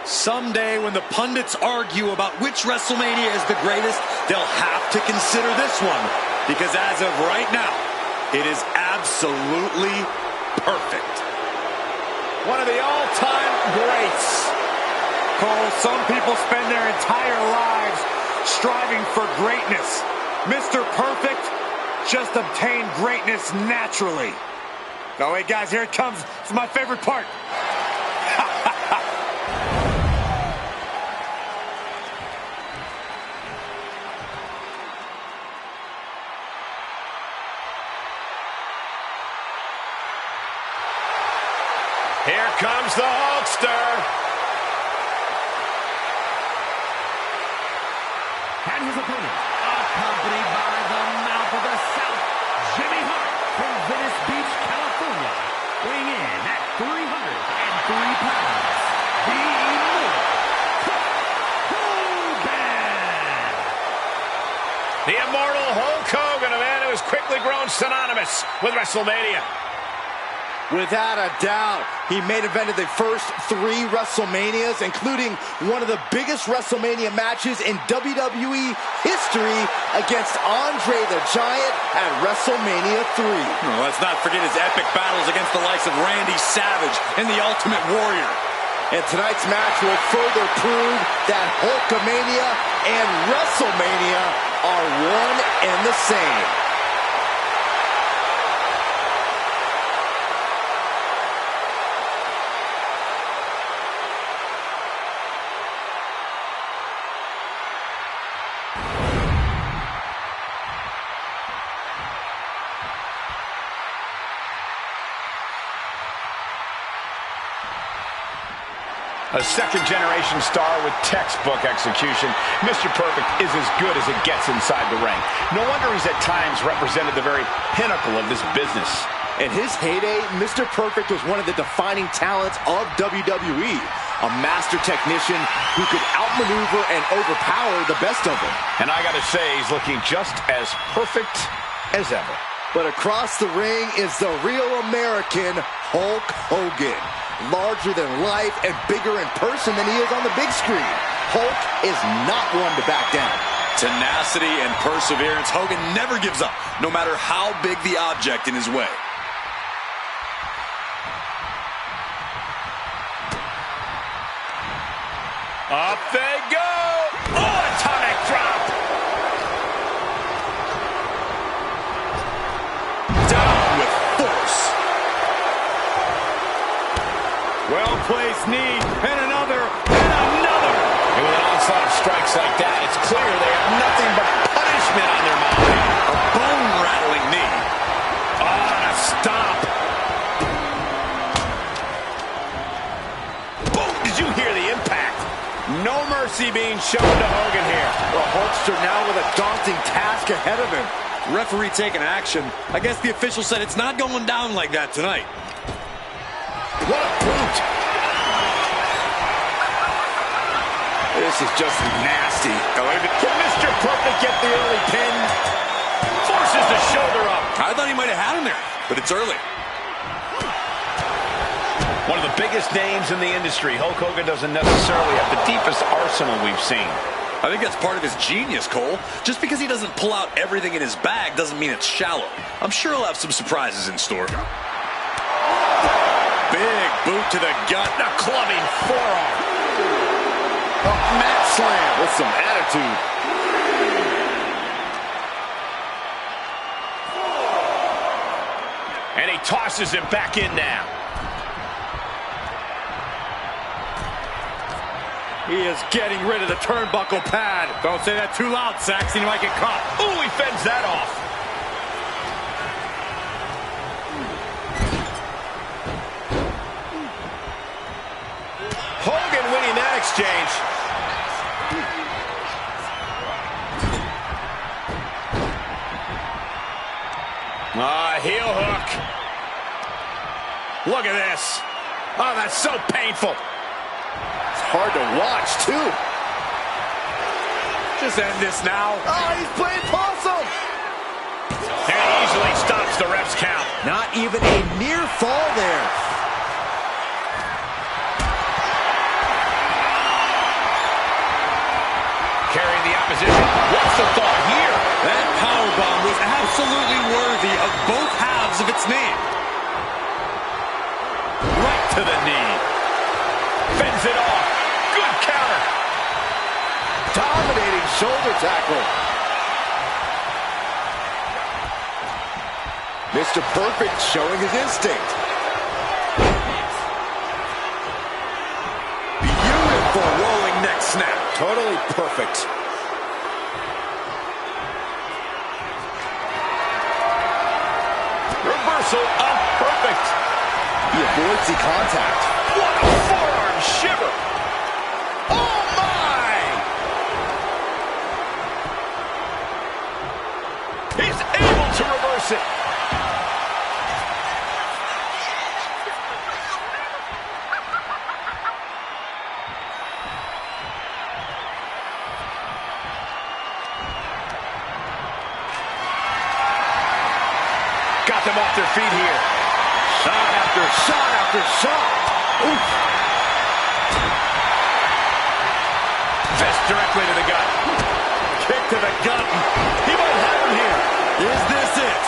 Someday when the pundits argue about which WrestleMania is the greatest, they'll have to consider this one. Because as of right now, it is absolutely perfect. One of the all-time greats. Cole, some people spend their entire lives striving for greatness. Mr. Perfect just obtained greatness naturally. Oh, wait, guys, here it comes. It's my favorite part. Here comes the Hulkster. And his opponent, accompanied by the mouth of the South, Jimmy Hart from Venice Beach, California, weighing in at 303 pounds, the Immortal Hogan. The Immortal Hulk Hogan, a man who has quickly grown synonymous with WrestleMania. Without a doubt, he main evented the first 3 WrestleManias, including one of the biggest WrestleMania matches in WWE history against Andre the Giant at WrestleMania 3. Well, let's not forget his epic battles against the likes of Randy Savage and the Ultimate Warrior. And tonight's match will further prove that Hulkamania and WrestleMania are one and the same. A second-generation star with textbook execution, Mr. Perfect is as good as it gets inside the ring. No wonder he's at times represented the very pinnacle of this business. In his heyday, Mr. Perfect was one of the defining talents of WWE. A master technician who could outmaneuver and overpower the best of them. And I gotta say, he's looking just as perfect as ever. But across the ring is the real American Hulk Hogan. Larger than life and bigger in person than he is on the big screen. Hulk is not one to back down. Tenacity and perseverance. Hogan never gives up, no matter how big the object in his way. Up they go! Oh, atomic drop! Down with force. Well-placed knee, and another, and another! And with an onslaught of strikes like that, it's clear they have nothing but punishment on their mind. A bone-rattling knee. Oh, and a stop! Boom! Did you hear the impact? No mercy being shown to Hogan here. The Hulkster now with a daunting task ahead of him. Referee taking action. I guess the official said it's not going down like that tonight. What a boot! This is just nasty. Can Mr. Perfect get the early pin? Forces the shoulder up. I thought he might have had him there, but it's early. One of the biggest names in the industry, Hulk Hogan doesn't necessarily have the deepest arsenal we've seen. I think that's part of his genius, Cole. Just because he doesn't pull out everything in his bag doesn't mean it's shallow. I'm sure he'll have some surprises in store. Big boot to the gut. A clubbing forearm. A mat slam with some attitude. And he tosses him back in now. He is getting rid of the turnbuckle pad. Don't say that too loud, Saxon. You might get caught. Ooh, he fends that off. Hogan winning that exchange. Heel hook. Look at this. Oh, that's so painful. It's hard to watch, too. Just end this now. Oh, he's playing possum. And he easily stops the ref's count. Not even a near fall there. Carrying the opposition. What's the thought here? That powerbomb was absolutely worthy of both halves of its name. Right to the knee. Fends it off. Good counter. Dominating shoulder tackle. Mr. Perfect showing his instinct. Beautiful rolling neck snap. Totally perfect. Reversal of perfect. He avoids the contact. What a forearm shiver. Oh, my. He's able to reverse it. Got them off their feet here. Shot after shot after shot. Oof. Fist directly to the gut. Kick to the gut. He might have him here. Is this it?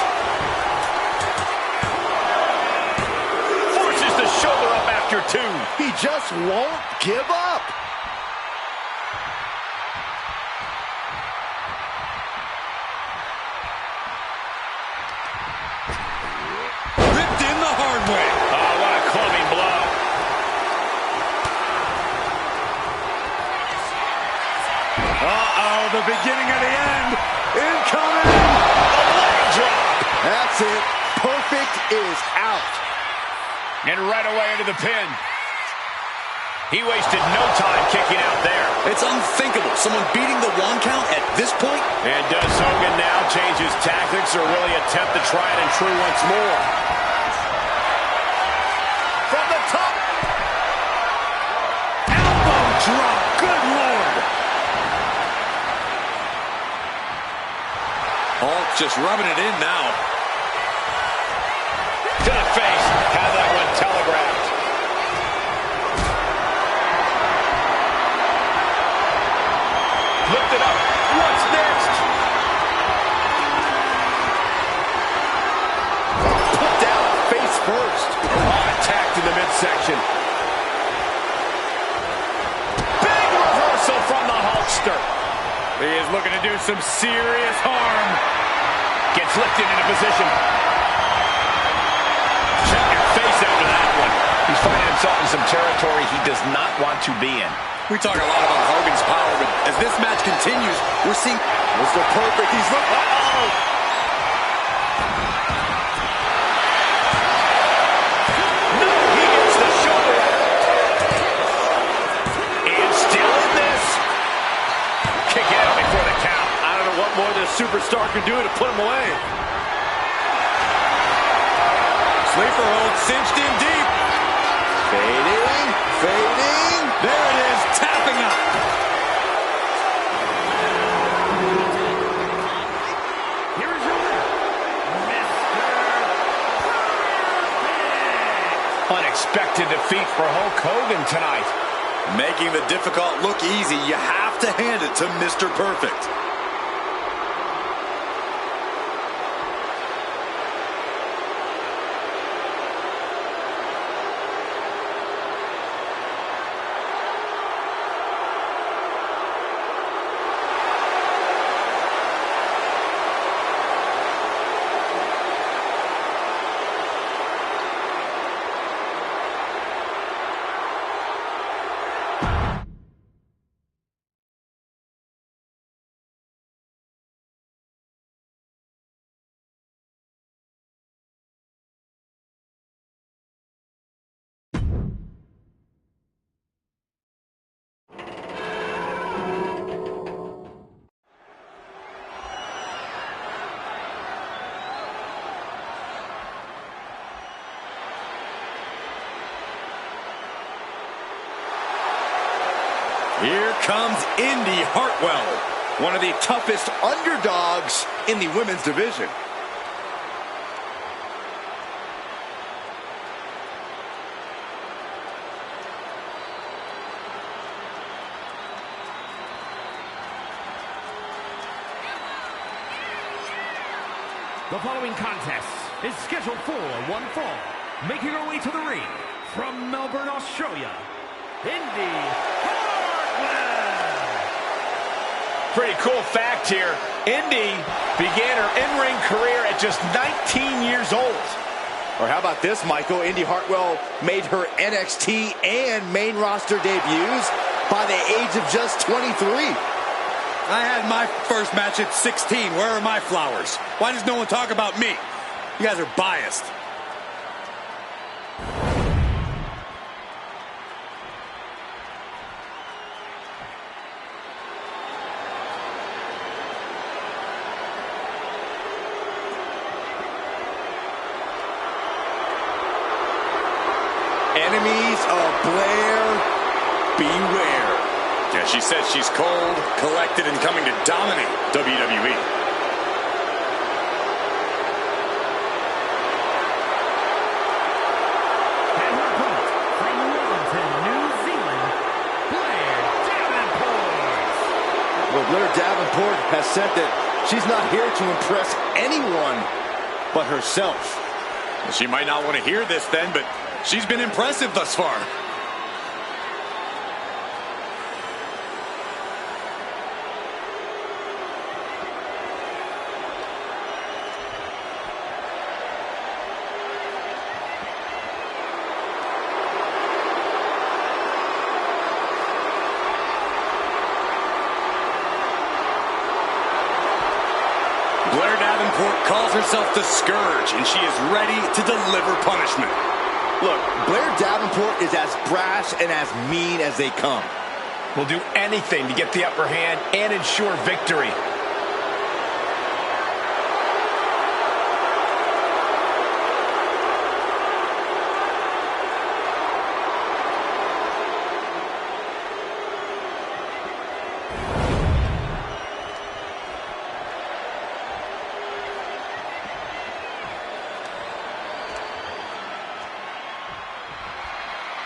Forces the shoulder up after two. He just won't give up. Ripped in the hard way. Oh, what a clubbing blow. Uh-oh, the beginning of the end. Incoming. A leg drop. That's it. Perfect is out. And right away into the pin. He wasted no time kicking out there. It's unthinkable. Someone beating the 1 count at this point? And does Hogan now change his tactics or really attempt to try it and true once more? From the top. Elbow drop. Good Lord. Hulk just rubbing it in now. To the face. Had that one telegraphed. Lift it up. What's next? Put down face first. Attacked in the midsection. Big reversal from the Hulkster. He is looking to do some serious harm. Gets lifted into position. Check your face after that one. He's finding himself in some territory he does not want to be in. We talk a lot about Hogan's power, but as this match continues, we're seeing Mr. Perfect. He's looking. Uh-oh. No, he gets the shoulder. And still in this. Kick out before the count. I don't know what more this superstar can do to put him away. Sleeper hold cinched in deep. Fading. Fading. There it is, tapping up. Here is your winner, Mr. Perfect. Unexpected defeat for Hulk Hogan tonight. Making the difficult look easy, you have to hand it to Mr. Perfect. comes Indy Hartwell, one of the toughest underdogs in the women's division. The following contest is scheduled for one fall. Making her way to the ring from Melbourne, Australia, Indy Hartwell. Pretty cool fact here. Indy began her in-ring career at just 19 years old. Or how about this, Michael? Indy Hartwell made her NXT and main roster debuts by the age of just 23. I had my first match at 16. Where are my flowers? Why does no one talk about me? You guys are biased. Enemies of Blair, beware. Yeah, she says she's cold, collected, and coming to dominate WWE. And her opponent from Wellington, New Zealand, Blair Davenport. Well, Blair Davenport has said that she's not here to impress anyone but herself. She might not want to hear this then, but she's been impressive thus far. Blair Davenport calls herself the Scourge, and she is ready to deliver punishment. Look, Blair Davenport is as brash and as mean as they come. Will do anything to get the upper hand and ensure victory.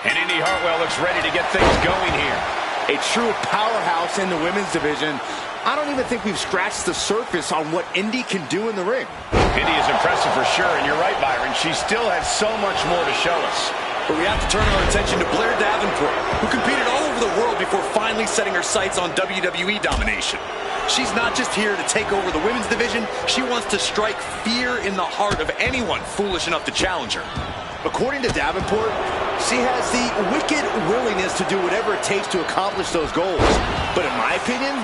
And Indy Hartwell looks ready to get things going here. A true powerhouse in the women's division. I don't even think we've scratched the surface on what Indy can do in the ring. Indy is impressive for sure, and you're right, Byron. She still has so much more to show us. But we have to turn our attention to Blair Davenport, who competed all over the world before finally setting her sights on WWE domination. She's not just here to take over the women's division. She wants to strike fear in the heart of anyone foolish enough to challenge her. According to Davenport, she has the wicked willingness to do whatever it takes to accomplish those goals. But in my opinion,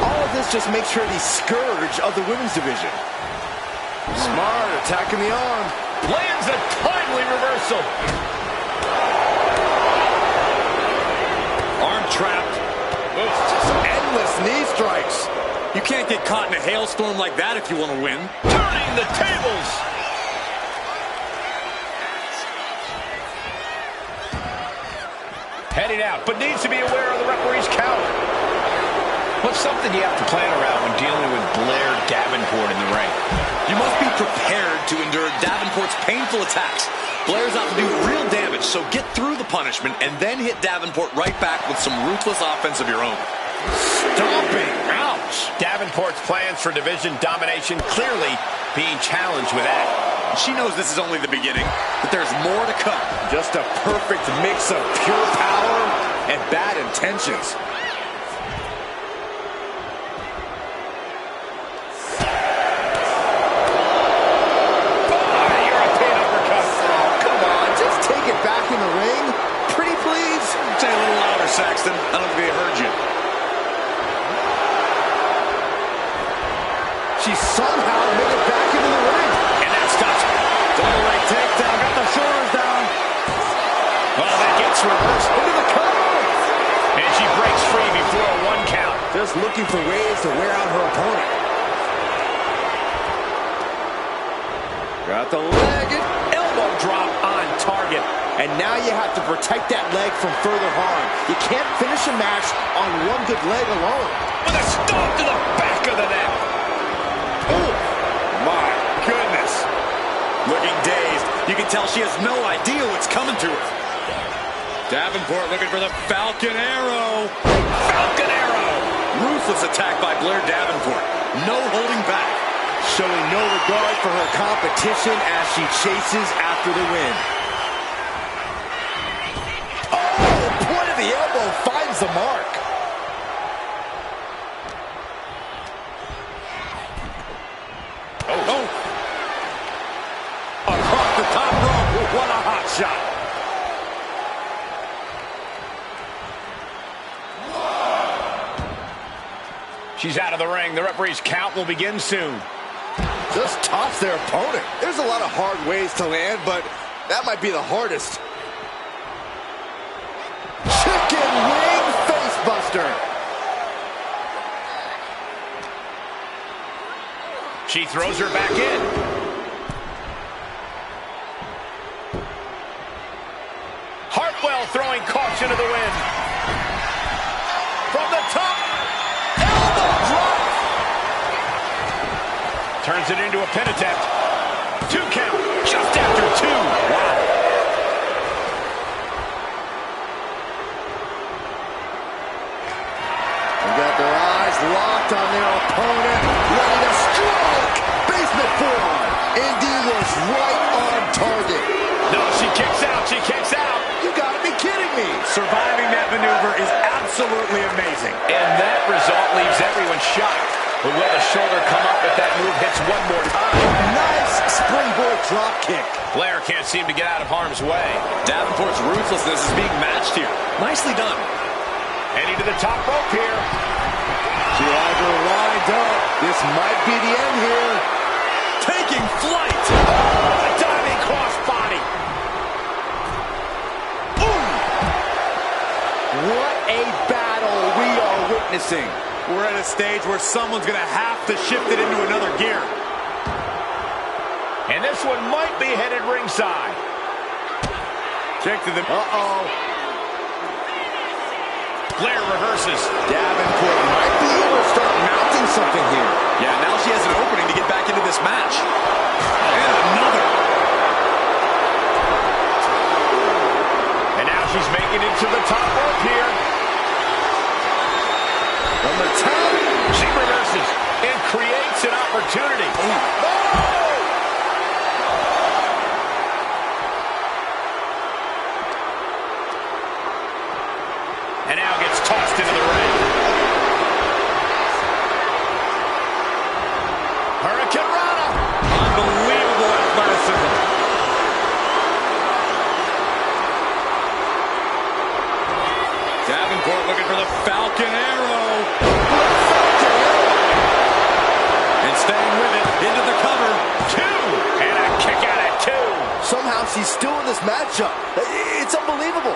all of this just makes her the scourge of the women's division. Smart, attacking the arm. Lands a timely reversal. Arm trapped. Just endless knee strikes. You can't get caught in a hailstorm like that if you want to win. Turning the tables. Heading out, but needs to be aware of the referee's count. What's something you have to plan around when dealing with Blair Davenport in the ring? You must be prepared to endure Davenport's painful attacks. Blair's out to do real damage, so get through the punishment and then hit Davenport right back with some ruthless offense of your own. Stomping. Ouch. Davenport's plans for division domination clearly being challenged with that. She knows this is only the beginning, but there's more to come. Just a perfect mix of pure power and bad intentions. European uppercut. Oh, come on, just take it back in the ring. Pretty please. Say a little louder, Saxton. I don't think they heard you. She somehow made it back into the ring. And that stops her. Double leg takedown, got the shoulders down. Well, that gets reversed Into the cover. and she breaks free before a 1 count. Just looking for ways to wear out her opponent. Got the leg and elbow elbow drop on target. And now you have to protect that leg from further harm. You can't finish a match on one good leg alone. With a stomp to the back of the neck. Oh, my goodness. Looking dazed. You can tell she has no idea what's coming to her. Davenport looking for the Falcon Arrow. Falcon Arrow. Ruthless attack by Blair Davenport. No holding back. Showing no regard for her competition as she chases after the win. The elbow finds the mark. Oh. Across the top rope. What a hot shot. She's out of the ring. The referee's count will begin soon. Just tops their opponent. There's a lot of hard ways to land, but that might be the hardest. Chicken wing facebuster. She throws her back in. Hartwell throwing caution to the wind. From the top. Elbow drop. Turns it into a pin attempt. 2 count. Just after 2. Wow. Got their eyes locked on their opponent, ready to strike. Basement forearm. Indy was right on target. No, she kicks out. She kicks out. You gotta be kidding me. Surviving that maneuver is absolutely amazing. And that result leaves everyone shocked. But will the shoulder come up if that move hits one more time? Nice springboard drop kick. Blair can't seem to get out of harm's way. Davenport's ruthlessness is being matched here. Nicely done. Heading to the top rope here. She has her lined up. This might be the end here. Taking flight. Oh, a diving crossbody. What a battle we are witnessing. We're at a stage where someone's going to have to shift it into another gear. And this one might be headed ringside. Kick to the... Blair reverses. Davenport might be able to start mounting something here. Yeah, now she has an opening to get back into this match. And another. And now she's making it to the top rope here. From the top. She reverses and creates an opportunity. And now gets tossed into the ring. Hurricane Rana. Unbelievable athleticism. Davenport looking for the Falcon Arrow. And staying with it into the cover. 2. And a kick out at 2. Somehow she's still in this matchup. It's unbelievable.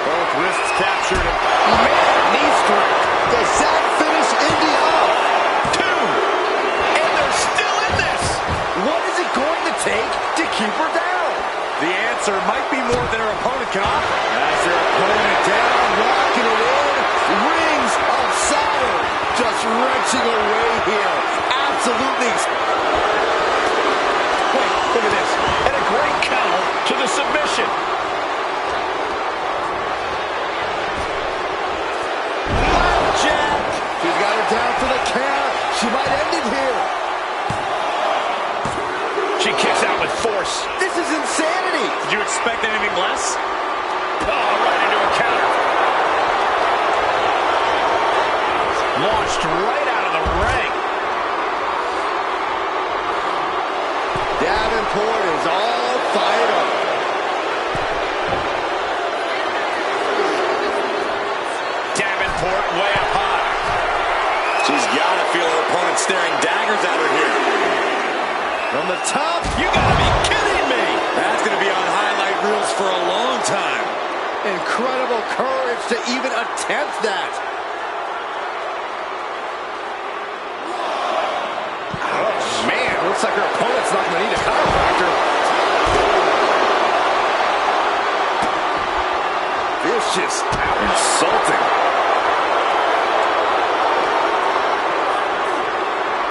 Both wrists captured. Man, knee strike. Does that finish Indy off? 2. And they're still in this. What is it going to take to keep her down? The answer might be more than her opponent can offer. As their opponent down, locking it in. Rings of Saturn. Just wrenching away here. Absolutely. Wait, look at this. And a great counter to the submission. Jack. She's got her down for the count. She might end it here. She kicks out with force. This is insanity. Did you expect anything less? Oh, right into a counter. Launched right out of the ring. Davenport is all fired up. Davenport way up high. She's got to feel her opponent staring daggers at her here. From the top. You gotta be kidding me. That's going to be on highlight reels for a long time. Incredible courage to even attempt that. Looks like her opponent's not going to need a chiropractor. Vicious. Insulting.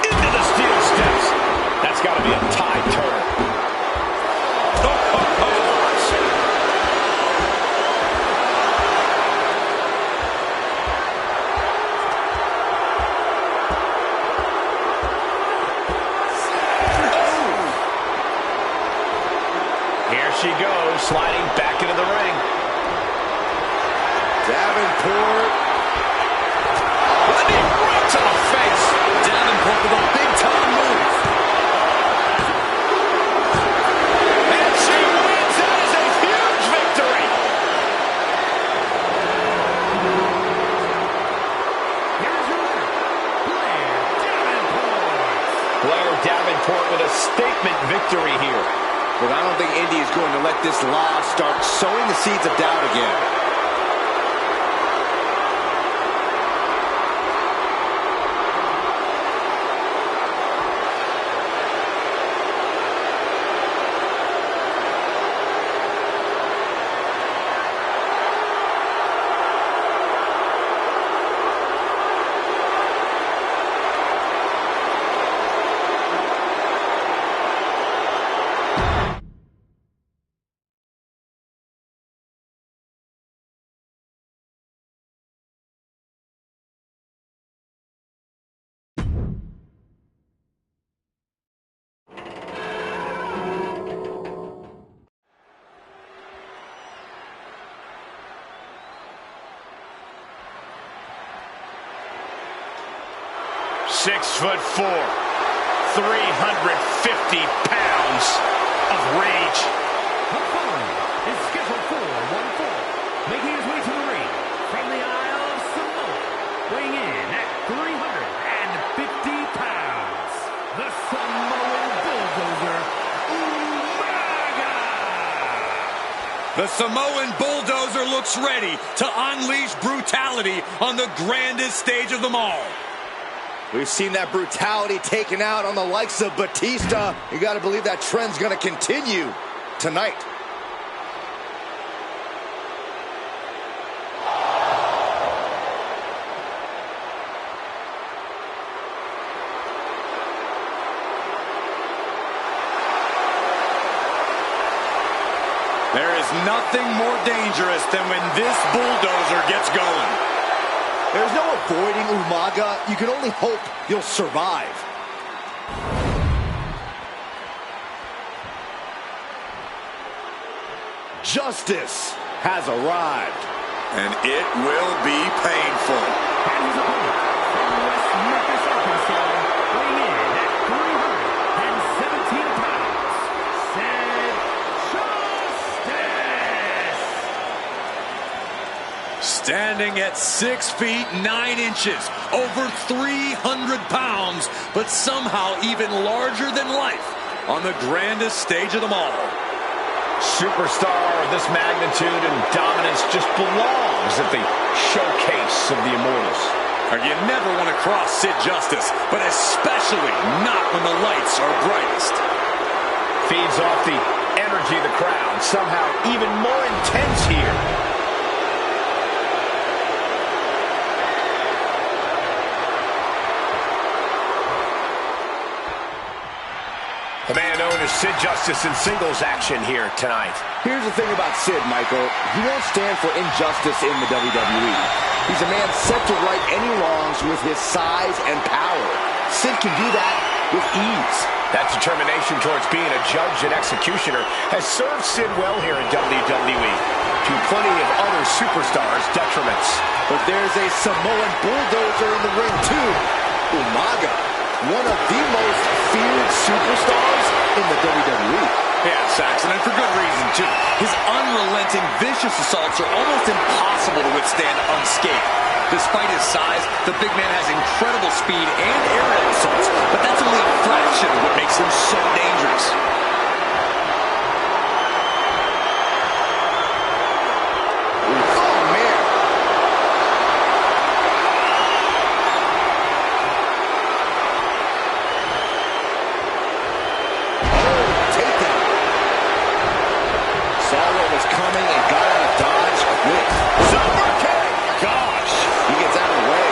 Into the steel steps. That's got to be a tide turner. Here she goes, sliding back into the ring. Davenport. Knee right to the face. Davenport with a big-time move. And she wins. That is a huge victory. Here's your winner, Blair Davenport. Blair Davenport with a statement victory here. But I don't think Indy is going to let this loss start sowing the seeds of doubt again. .6'4", 350 pounds of rage. The following is scheduled for one fall, making his way to the ring from the Isle of Samoa, weighing in at 350 pounds, the Samoan Bulldozer, Umaga! The Samoan Bulldozer looks ready to unleash brutality on the grandest stage of them all. We've seen that brutality taken out on the likes of Batista. You got to believe that trend's going to continue tonight. There is nothing more dangerous than when this bulldozer gets going. There's no avoiding Umaga. You can only hope you'll survive. Justice has arrived. And it will be painful. And his opponent from West Memphis, Arkansas, weighing in at 317 pounds, Sid Justice. Standing at 6 feet 9 inches, over 300 pounds, but somehow even larger than life on the grandest stage of them all. Superstar of this magnitude and dominance just belongs at the showcase of the Immortals. You never want to cross Sid Justice, but especially not when the lights are brightest. Feeds off the energy of the crowd, somehow even more intense here. The man known as Sid Justice in singles action here tonight. Here's the thing about Sid, Michael. He won't stand for injustice in the WWE. He's a man set to right any wrongs with his size and power. Sid can do that with ease. That determination towards being a judge and executioner has served Sid well here in WWE, to plenty of other superstars' detriments. But there's a Samoan bulldozer in the ring, too. Umaga, one of the most feared superstars in the WWE. Yeah, Saxon, and for good reason, too. His unrelenting, vicious assaults are almost impossible to withstand unscathed. Despite his size, the big man has incredible speed and aerial assaults, but that's only a fraction of what makes him so dangerous. was coming and got out of dodge quick. Super kick! Gosh! He gets out of the way.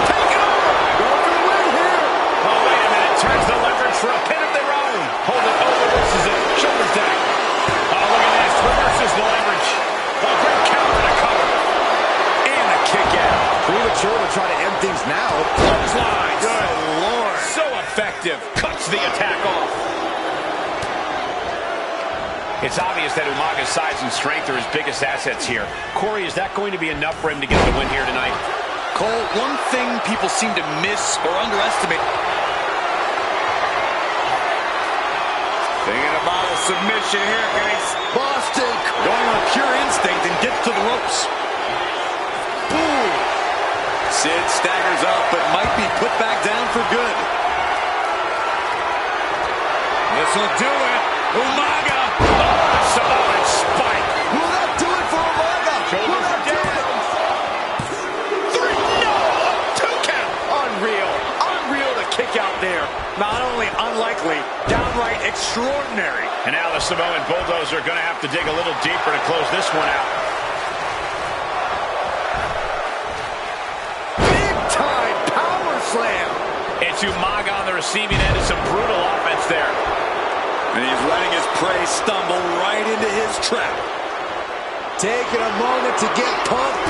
Take it over! Going for the win here! Oh, wait a minute. Turns the leverage for a pin of their own. Hold it. Oh, reverses it. Shoulders down. Oh, look at this. Reverses the leverage. A great counter to cover. And a kick out. Premature to try to end things now. Clothesline. Good Lord. So effective. Cuts the attack off. It's obvious that Umaga's size and strength are his biggest assets here. Corey, is that going to be enough for him to get the win here tonight? Cole, one thing people seem to miss or underestimate. Thinking about a submission here, guys. Boston Going on pure instinct and gets to the ropes. Boom! Sid staggers up, but might be put back down for good. This will do it. Umaga! Oh, Samoan spike. Will that do it for Umaga? Will that do it? 3, no! 2 count! Unreal. Unreal to kick out there. Not only unlikely, downright extraordinary. And now the Samoan Bulldozer are going to have to dig a little deeper to close this one out. Big time power slam. It's Umaga on the receiving end of some brutal offense there. And he's letting his prey stumble right into his trap. Taking a moment to get pumped.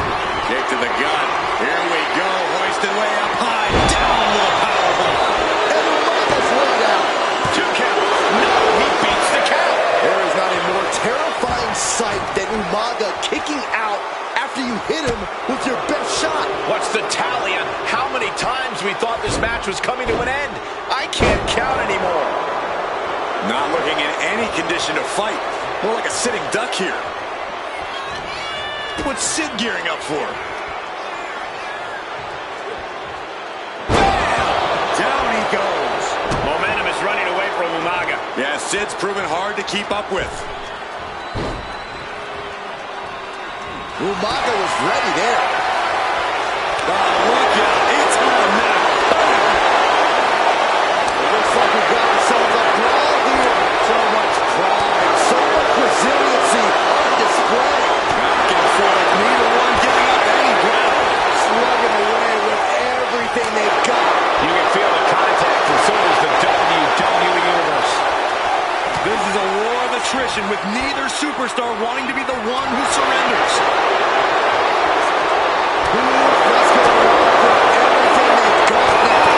Kick to the gut. Here we go. Hoisted way up high. Down with a powerbomb. And Umaga's laid out. 2 count. No, he beats the count. There is not a more terrifying sight than Umaga kicking out after you hit him with your best shot. What's the tally on how many times we thought this match was coming to an end? I can't count anymore. Not looking in any condition to fight. More like a sitting duck here. What's Sid gearing up for? Bam! Down he goes. Momentum is running away from Umaga. Yeah, Sid's proven hard to keep up with. Umaga was ready there. Oh, look out. It's on now. It looks like we've got ourselves a brawl here. So much pride, so much resiliency on display. Back and forth. Neither one giving up any ground. Slugging away with everything they've got. You can feel the contact, and so does the WWE Universe. This is a war of attrition with neither superstar wanting to be the one who surrenders. Let's go with everything they've got now.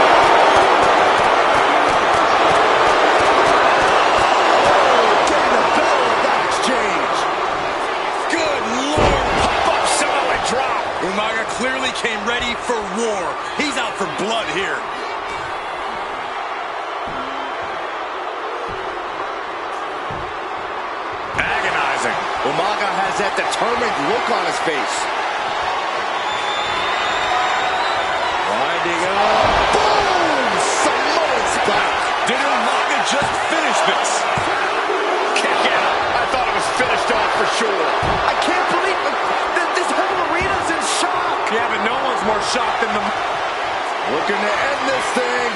Oh, getting the better of that exchange. Good Lord. Pop-up Samoan drop. Umaga clearly came ready for war. He's out for blood here. Agonizing. Umaga has that determined look on his face. Winding up. Boom! Samoan spike. Did Umaga just finish this? Kick out. I thought it was finished off for sure. I can't believe this whole arena's in shock. Yeah, but no one's more shocked than the... Looking to end this thing.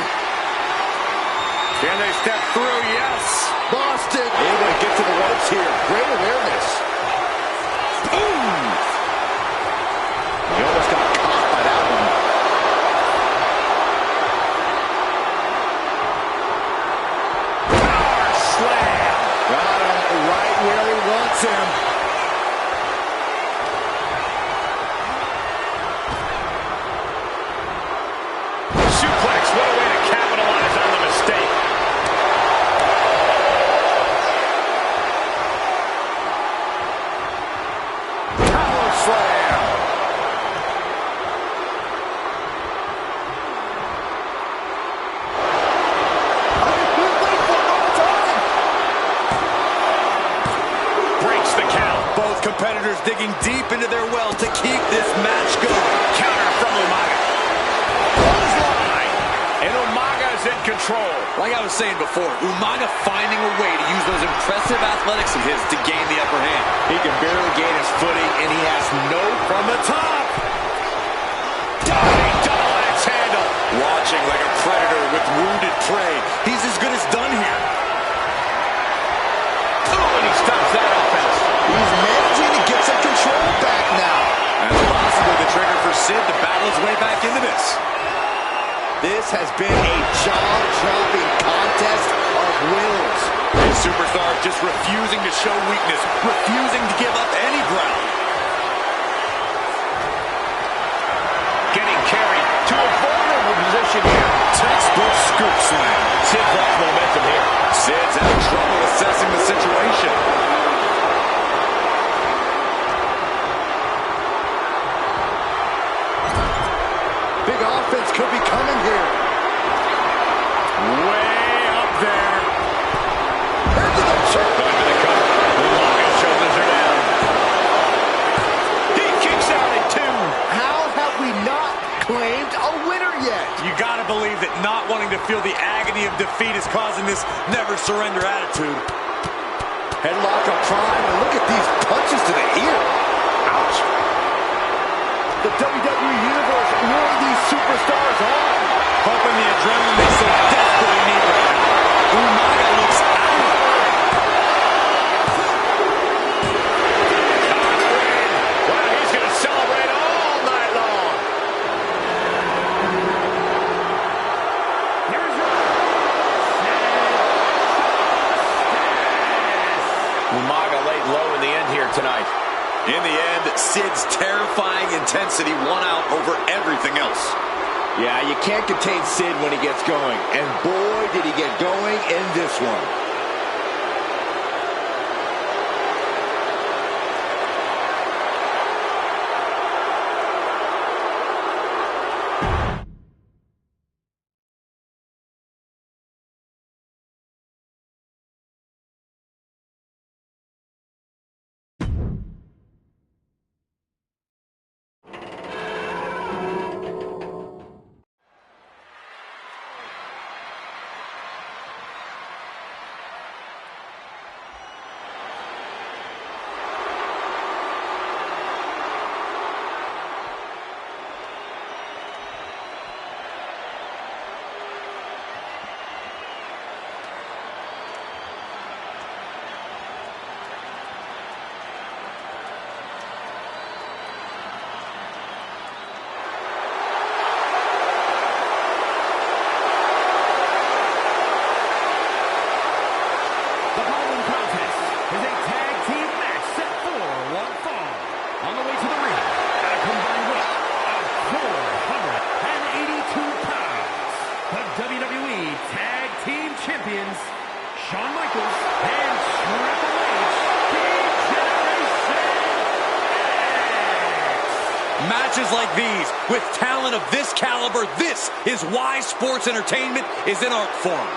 Can they step through? Yes. Boston able to get to the ropes here. Great awareness. Boom! He almost got caught by that one. Power slam. Got him right where he wants him. Suplex. What a way to capitalize on the mistake. Power slam. Breaks the count. Both competitors digging deep into their well to keep this match going. Counter from Umaga. Clothesline. And Umaga is in control. Like I was saying before, Umaga finding a way to use those impressive athletics of his to gain the upper hand. He can barely gain his footing, and he has no From the top. Diving double axe handle. Watching like a predator with wounded prey. He's as good as done here. Oh, and he stops that He's managing to get some control back now. That's possibly the trigger for Sid to battle his way back into this. This has been a jaw-dropping contest of wills. These superstars just refusing to show weakness, refusing to give up any ground. Getting carried to a vulnerable position here. Textbook scoop slam. Sid lost momentum here. Sid's having trouble assessing the situation. Big offense could be coming here. Way up there. Into the choke. Under the cover. His shoulders are down. He kicks out at 2. How have we not claimed a winner yet? You gotta believe that not wanting to feel the agony of defeat is causing this never surrender attitude. Headlock of Prime, and look at these punches to the ear. Ouch. The WWE Universe wore these superstars on. Hoping the adrenaline they so desperately need right now. Umaga looks out. Well, he's going to celebrate all night long. Here's your Umaga laid low in the end here tonight. In the end, Sid's terrifying intensity won out over everything else. Yeah, you can't contain Sid when he gets going. And boy, did he get going in this one. The following contest is a tag team match set for one fall. On the way to the ring, at a combined weight of 482 pounds, the WWE Tag Team Champions, Shawn Michaels and Triple H, Generation X. Matches like these, with talent of this caliber, this is why sports entertainment is in art form.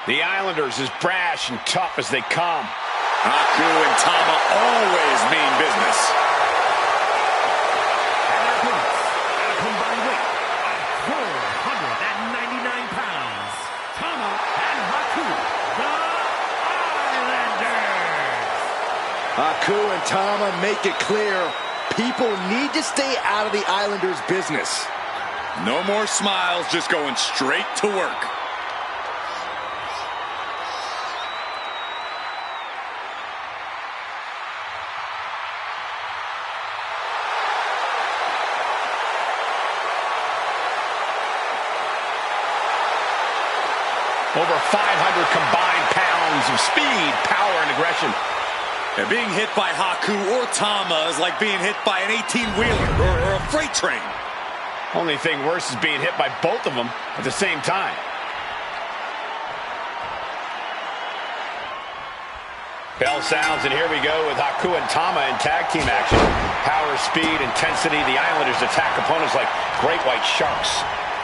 The Islanders as brash and tough as they come. Haku and Tama always mean business. And their opponents, at a combined weight of 499 pounds, Tama and Haku, the Islanders. Haku and Tama make it clear, people need to stay out of the Islanders' business. No more smiles, just going straight to work. Over 500 combined pounds of speed, power, and aggression. And being hit by Haku or Tama is like being hit by an 18-wheeler or a freight train. Only thing worse is being hit by both of them at the same time. Bell sounds, and here we go with Haku and Tama in tag team action. Power, speed, intensity. The Islanders attack opponents like great white sharks.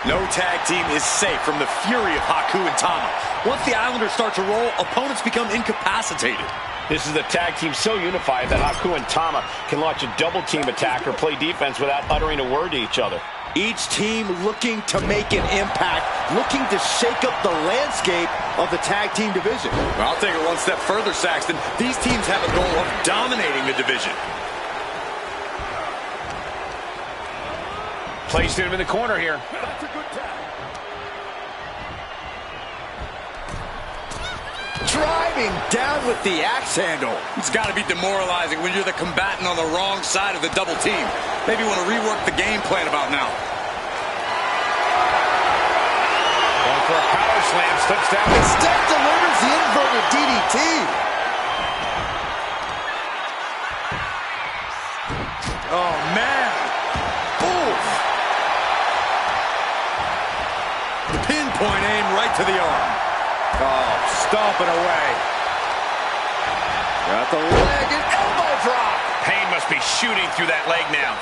No tag team is safe from the fury of Haku and Tama. Once the Islanders start to roll, opponents become incapacitated. This is a tag team so unified that Haku and Tama can launch a double-team attack or play defense without uttering a word to each other. Each team looking to make an impact, looking to shake up the landscape of the tag team division. Well, I'll take it one step further, Saxton. These teams have a goal of dominating the division. Placed him in the corner here. That's a good tag. Driving down with the axe handle. It's got to be demoralizing when you're the combatant on the wrong side of the double team. Maybe you want to rework the game plan about now. Going for a power slam, slips down. Instead delivers the inverted DDT. Oh, man. Oof. Pinpoint aim right to the arm. Oh, stomping away. Got the leg and elbow drop. Pain must be shooting through that leg now.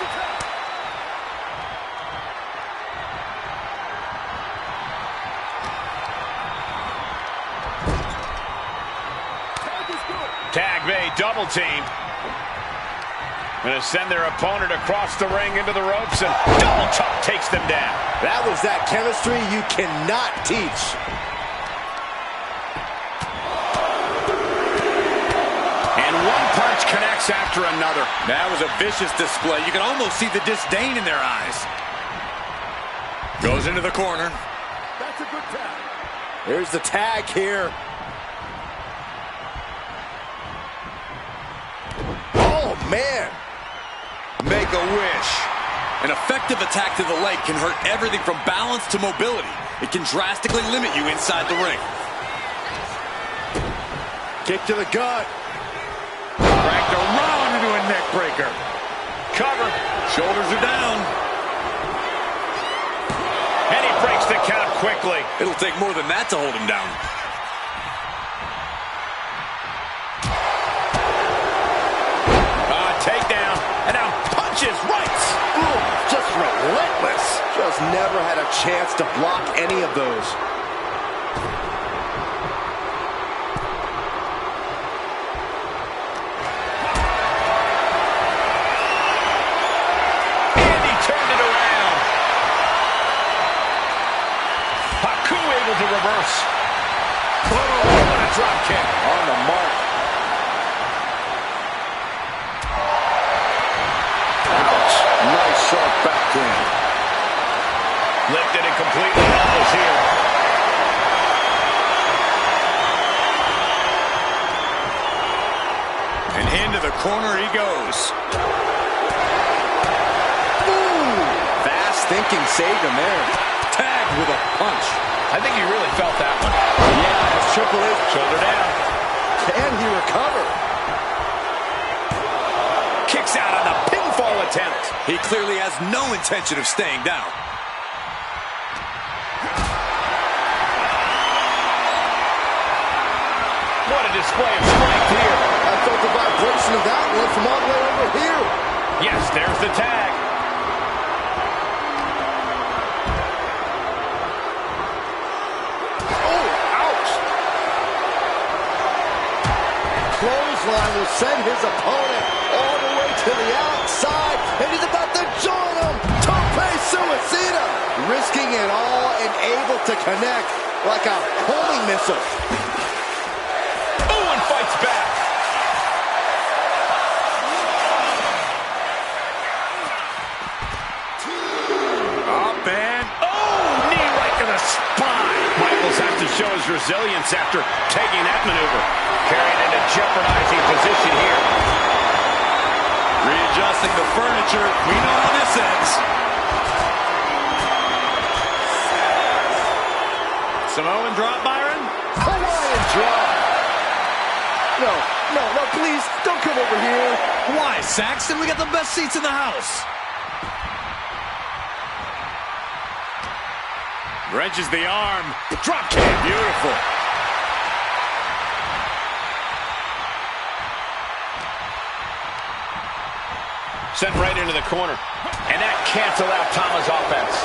Tag Bay double team. Going to send their opponent across the ring into the ropes, and double chop takes them down. That was that chemistry you cannot teach. And one punch connects after another. That was a vicious display. You can almost see the disdain in their eyes. Goes into the corner. That's a good tag. Here's the tag here. Oh, man. Make a wish. An effective attack to the leg can hurt everything from balance to mobility. It can drastically limit you inside the ring. Kick to the gut. Dragged around into a neck breaker. Cover. Shoulders are down. And he breaks the count quickly. It'll take more than that to hold him down. Takedown. And now punches right. Ooh, just relentless. Just never had a chance to block any of those. And he turned it around. Haku able to reverse. Oh, what a drop kick. On the mark. Nice sharp backhand. Lifted and completely helpless here. And into the corner he goes. Ooh, fast thinking saved him there. Tagged with a punch. I think he really felt that one. Yeah, as Triple H. Shoulder down. Can he recover? Kicks out on the pinfall attempt. He clearly has no intention of staying down. What a display of strength here. I felt the vibration of that one from all the way over here. Yes, there's the tag. Oh, ouch. Clothesline will send his opponent all the way to the outside, and he's about to join him. Tope Suicida, risking it all and able to connect like a homing missile. Oh, and fights back. Up and Oh, knee right to the spine. Michaels has to show his resilience after taking that maneuver. Carried into jeopardizing position here. readjusting the furniture. We know how this ends. Samoan drop, Byron. Hawaiian drop. No, please, don't come over here. Why, Saxton? We got the best seats in the house. Wrenches the arm. Drop kick. Beautiful. Sent right into the corner. And that canceled out Tama's offense.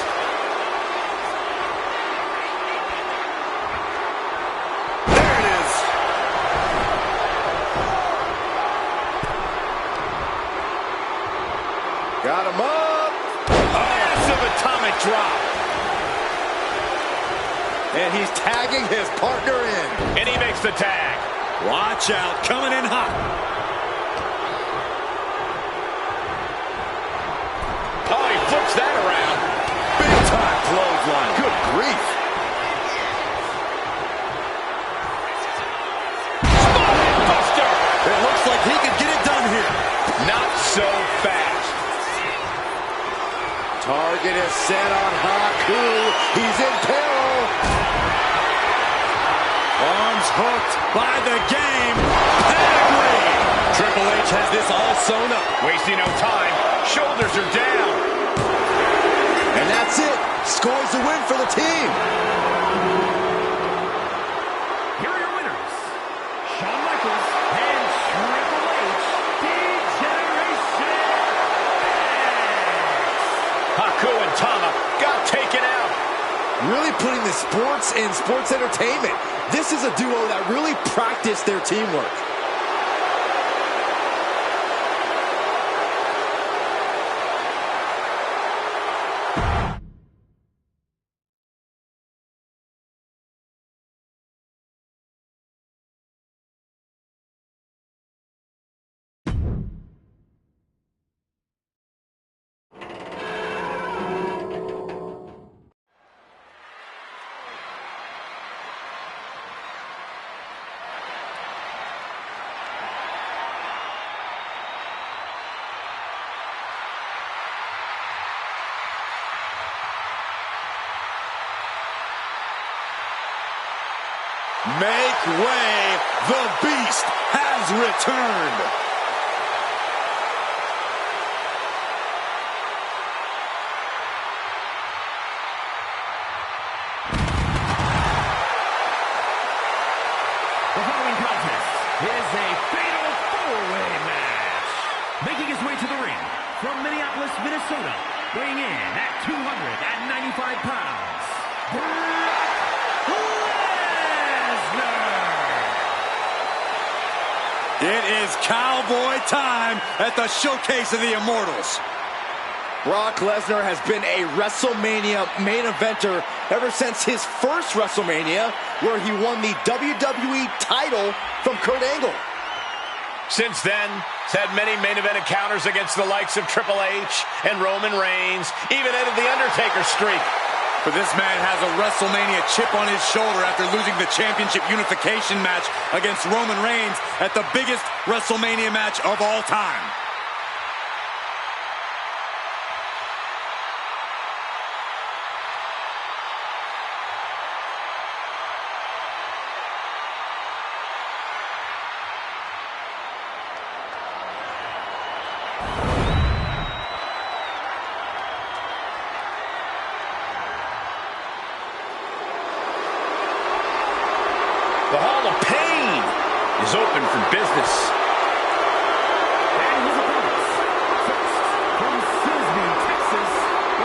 There it is. Got him up. Massive atomic drop. And he's tagging his partner in. And he makes the tag. Watch out, coming in hot. Oh, he flips that around. Big time clothesline. Good grief. Spot buster. It looks like he could get it done here. Not so fast. Target is set on Haku. He's in peril. Arms hooked by the game. Pedigree. Triple H has this all sewn up. Wasting no time. Shoulders are down. And that's it. Scores the win for the team. Here are your winners, Shawn Michaels and Triple H, D-Generation X. Haku and Tama got taken out. Really putting the sports in sports entertainment. This is a duo that really practiced their teamwork. Make way. The Beast has returned. The following contest is a fatal four-way match. Making his way to the ring from Minneapolis, Minnesota, weighing in at 295 pounds, It is cowboy time at the Showcase of the Immortals. Brock Lesnar has been a WrestleMania main eventer ever since his first WrestleMania, where he won the WWE title from Kurt Angle. Since then, he's had many main event encounters against the likes of Triple H and Roman Reigns, even ended the Undertaker streak. But this man has a WrestleMania chip on his shoulder after losing the championship unification match against Roman Reigns at the biggest WrestleMania match of all time. The Hall of Pain is open for business. And his opponents, first from Sisney, Texas,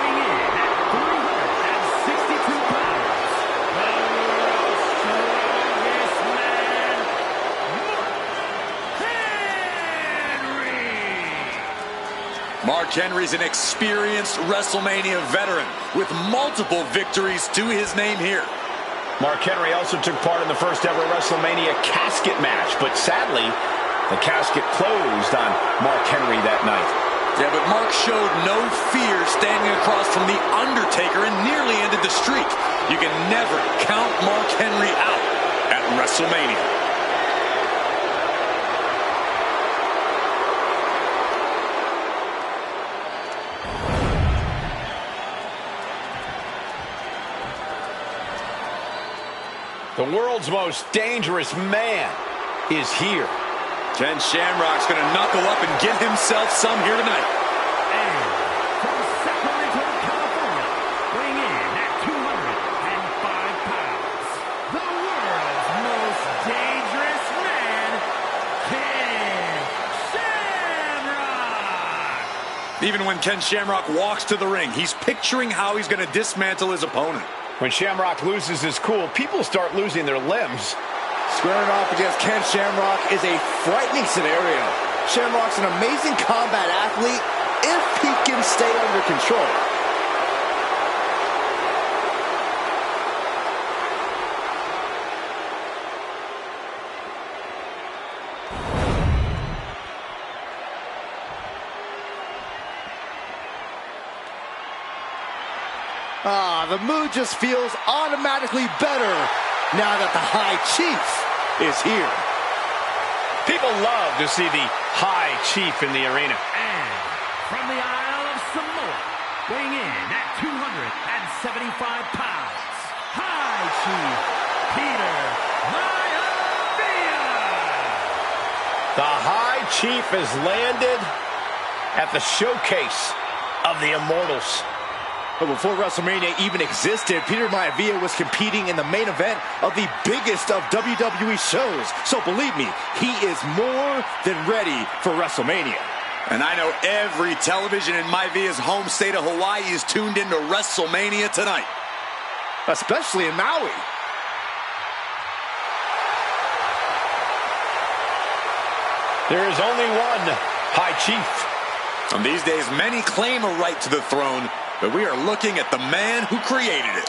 weighing in at 362 pounds, the world's strongest man, Mark Henry. Mark Henry's an experienced WrestleMania veteran with multiple victories to his name here. Mark Henry also took part in the first ever WrestleMania casket match, but sadly, the casket closed on Mark Henry that night. Yeah, but Mark showed no fear standing across from The Undertaker and nearly ended the streak. You can never count Mark Henry out at WrestleMania. The world's most dangerous man is here. Ken Shamrock's going to knuckle up and get himself some here tonight. And from Sacramento, California, weighing in at 205 pounds, the world's most dangerous man, Ken Shamrock. Even when Ken Shamrock walks to the ring, he's picturing how he's going to dismantle his opponent. When Shamrock loses his cool, people start losing their limbs. Squaring off against Ken Shamrock is a frightening scenario. Shamrock's an amazing combat athlete if he can stay under control. The mood just feels automatically better now that the High Chief is here. People love to see the High Chief in the arena. And from the Isle of Samoa, weighing in at 275 pounds, High Chief Peter Maivia. The High Chief has landed at the showcase of the Immortals. But before WrestleMania even existed, Peter Maivia was competing in the main event of the biggest of WWE shows. So believe me, he is more than ready for WrestleMania. And I know every television in Maivia's home state of Hawaii is tuned into WrestleMania tonight. Especially in Maui. There is only one High Chief. And these days, many claim a right to the throne, but we are looking at the man who created it.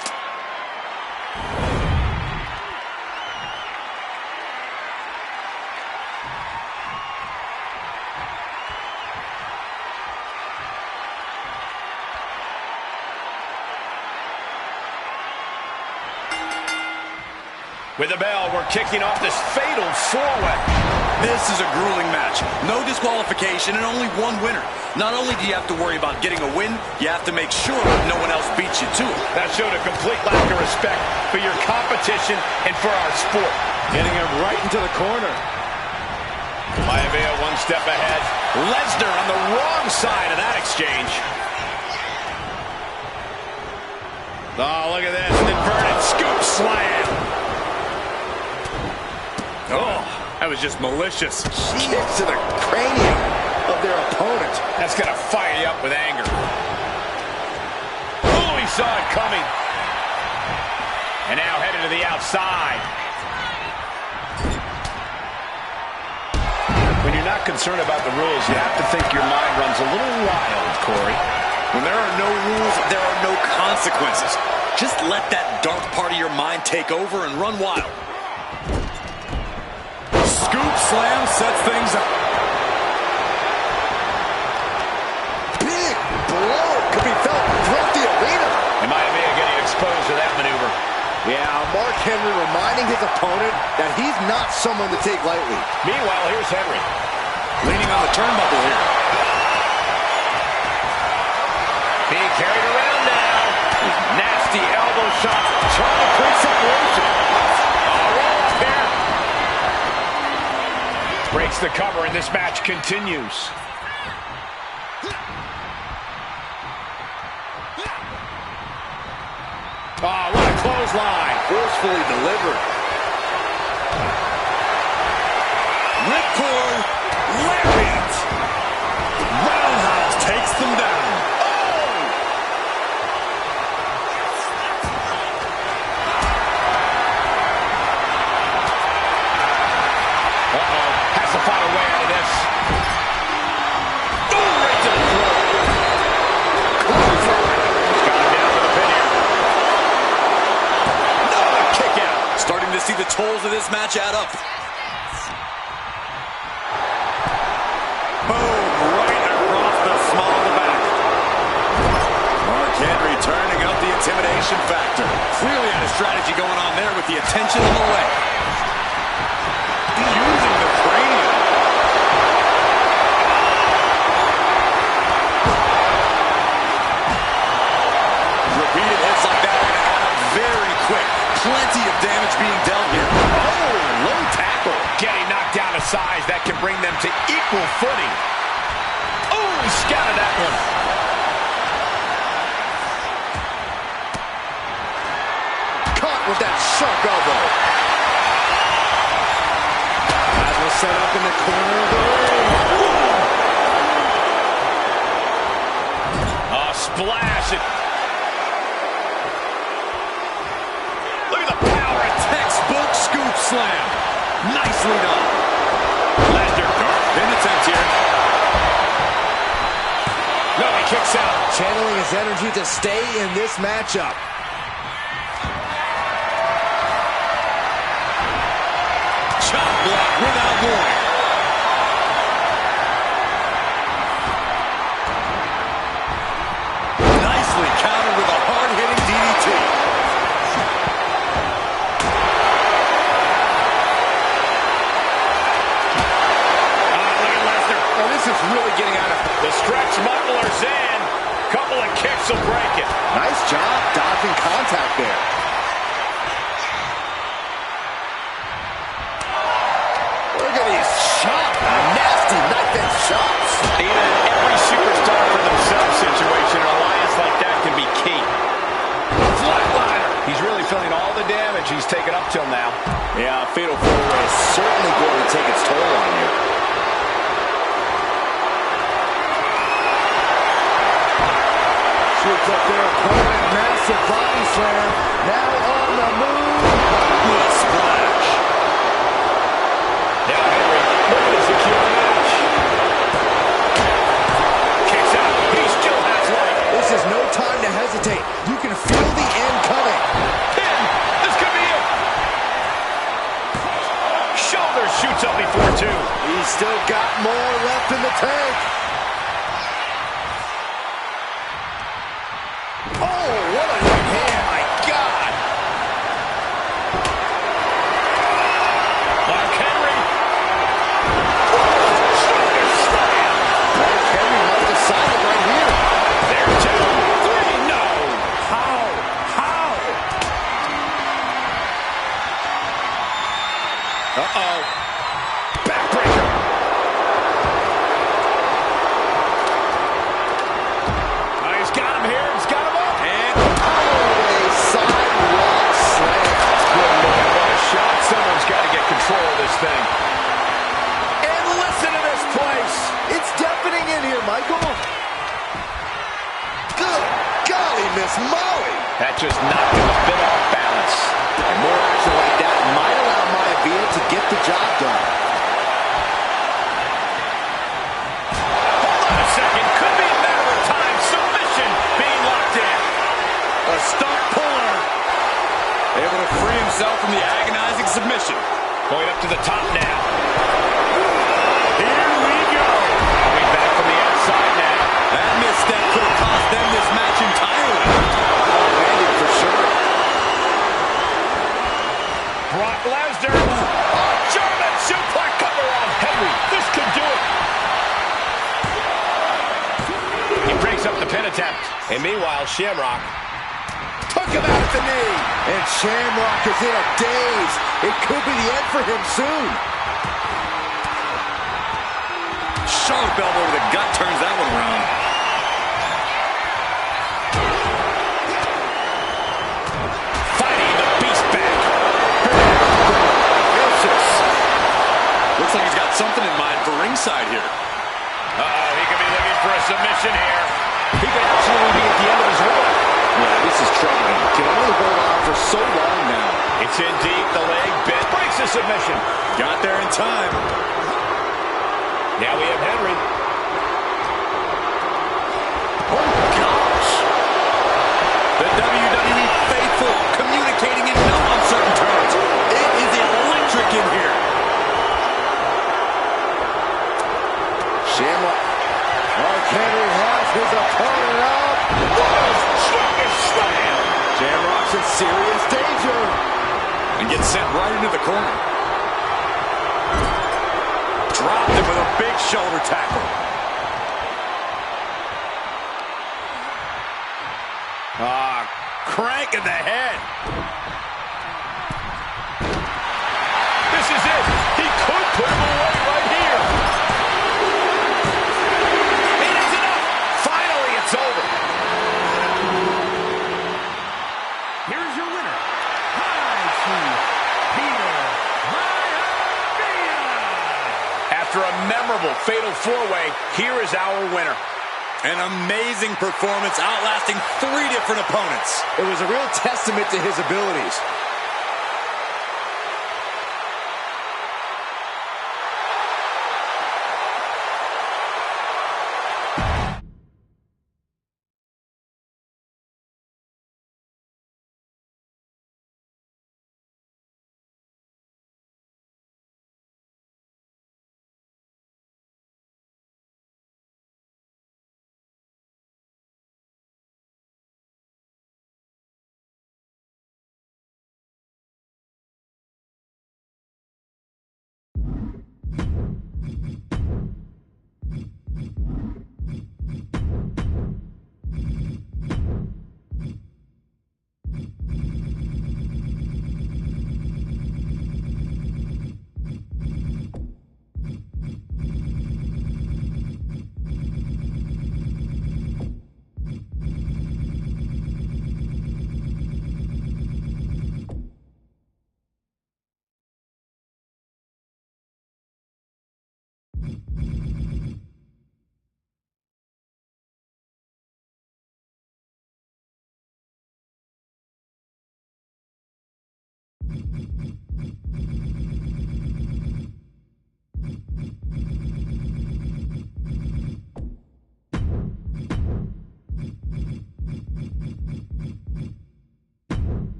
With the bell, we're kicking off this fatal four-way. This is a grueling match. No disqualification and only one winner. Not only do you have to worry about getting a win, you have to make sure no one else beats you to it. That showed a complete lack of respect for your competition and for our sport. Getting him right into the corner. Maivia one step ahead. Lesnar on the wrong side of that exchange. Oh, look at this. Inverted scoop slam. Oh, that was just malicious. Kicks to the cranium of their opponent. That's going to fire you up with anger. Oh, he saw it coming. And now headed to the outside. When you're not concerned about the rules, you have to think your mind runs a little wild, Corey. When there are no rules, there are no consequences. Just let that dark part of your mind take over and run wild. Scoop slam sets things up. Big blow could be felt throughout the arena. He might be getting exposed to that maneuver. Yeah, Mark Henry reminding his opponent that he's not someone to take lightly. Meanwhile, here's Henry. Leaning on the turnbuckle here. Being carried around now. Nasty elbow shots. Trying to create separation. Roll up here. Breaks the cover and this match continues. Oh, what a clothesline. Forcefully delivered. Ripcord, lariat. Roundhouse takes them down. Uh-oh, has to find a way out of this. Boom, right to the throat. He's got him down to the pin here. No, kick out. Starting to see the tolls of this match add up. Boom, right across the small of the back. Mark Henry turning up the intimidation factor. Clearly had a strategy going on there with the attention on the leg. Using the cranium. Repeated hits like that are going to add up very quick. Plenty of damage being dealt here. Oh, low tackle. Getting knocked down to size. That can bring them to equal footing. Oh, he scouted that one. Caught with that sharp elbow. That was set up in the corner of the ring. splash. Look at the power. A textbook scoop slam. Nicely done. Lesnar pin attempt here. No, he kicks out. Channeling his energy to stay in this matchup. Chop block without warning. Nicely countered with a hard-hitting DDT. Look at Lesnar. Oh, this is really getting out of hand. The stretch muffler's in. Couple of kicks will break it. Nice job dodging contact there. Look at these shots. Nasty knife-edge shots. Even every superstar for themselves situation, an alliance like that can be key. Flatliner. He's really feeling all the damage he's taken up till now. Yeah, fatal four-way is certainly going to take its toll on you. Shoots up their opponent, massive body slam. Now on the move. What a splash. Now Henry looking to secure the match. Kicks out. He still has life. This is no time to hesitate. You can feel the end coming. Pin. This could be it. Shoulder shoots up before two. He's still got more left in the tank. Oh, what a right hand. My God. Mark Henry. Shoulder slam. Mark Henry must have signed it right here. There, 2, 3. No. How? Uh-oh. Backbreaker. He's got him here. He's got him up. And A sidewalk slam. Good Lord, what a shot. Someone's got to get control of this thing. And listen to this place. It's deafening in here, Michael. Good golly, Miss Molly. That just knocked him a bit off balance. And more action like that might allow Maya Villa to get the job done. Hold on a second. Could be a matter of time. Submission being locked in. a stump puller. Able to free himself from the agonizing submission. Going up to the top now. Here we go. Coming back from the outside now. That misstep could have cost them this match entirely. Landed for sure. Brock Lesnar. German suplex cover on Henry. This could do it. He breaks up the pin attempt. And meanwhile, Shamrock Took him out at the knee. And Shamrock is in a daze. It could be the end for him soon. Sharp elbow to the gut turns that one around. fighting the beast back. Looks like he's got something in mind for ringside here. Uh-oh, he could be looking for a submission here. He could absolutely be at the end of his rope. Yeah, this is troubling. Can only hold on for so long now. It's in deep, the leg bent, breaks the submission. Got there in time. Now we have Henry. Oh, gosh. The WWE faithful communicating in no uncertain terms. It is electric in here. Shamrock. Mark Henry has his opponent up. Slam. Shamrock's in serious danger. And gets sent right into the corner. Dropped him with a big shoulder tackle. Crank in the head. This is it. He could put him away right here. It is enough. Finally, it's over. Here's your winner, High Chief Peter Maivia. After a memorable fatal four-way, here is our winner. An amazing performance, outlasting 3 different opponents. It was a real testament to his abilities.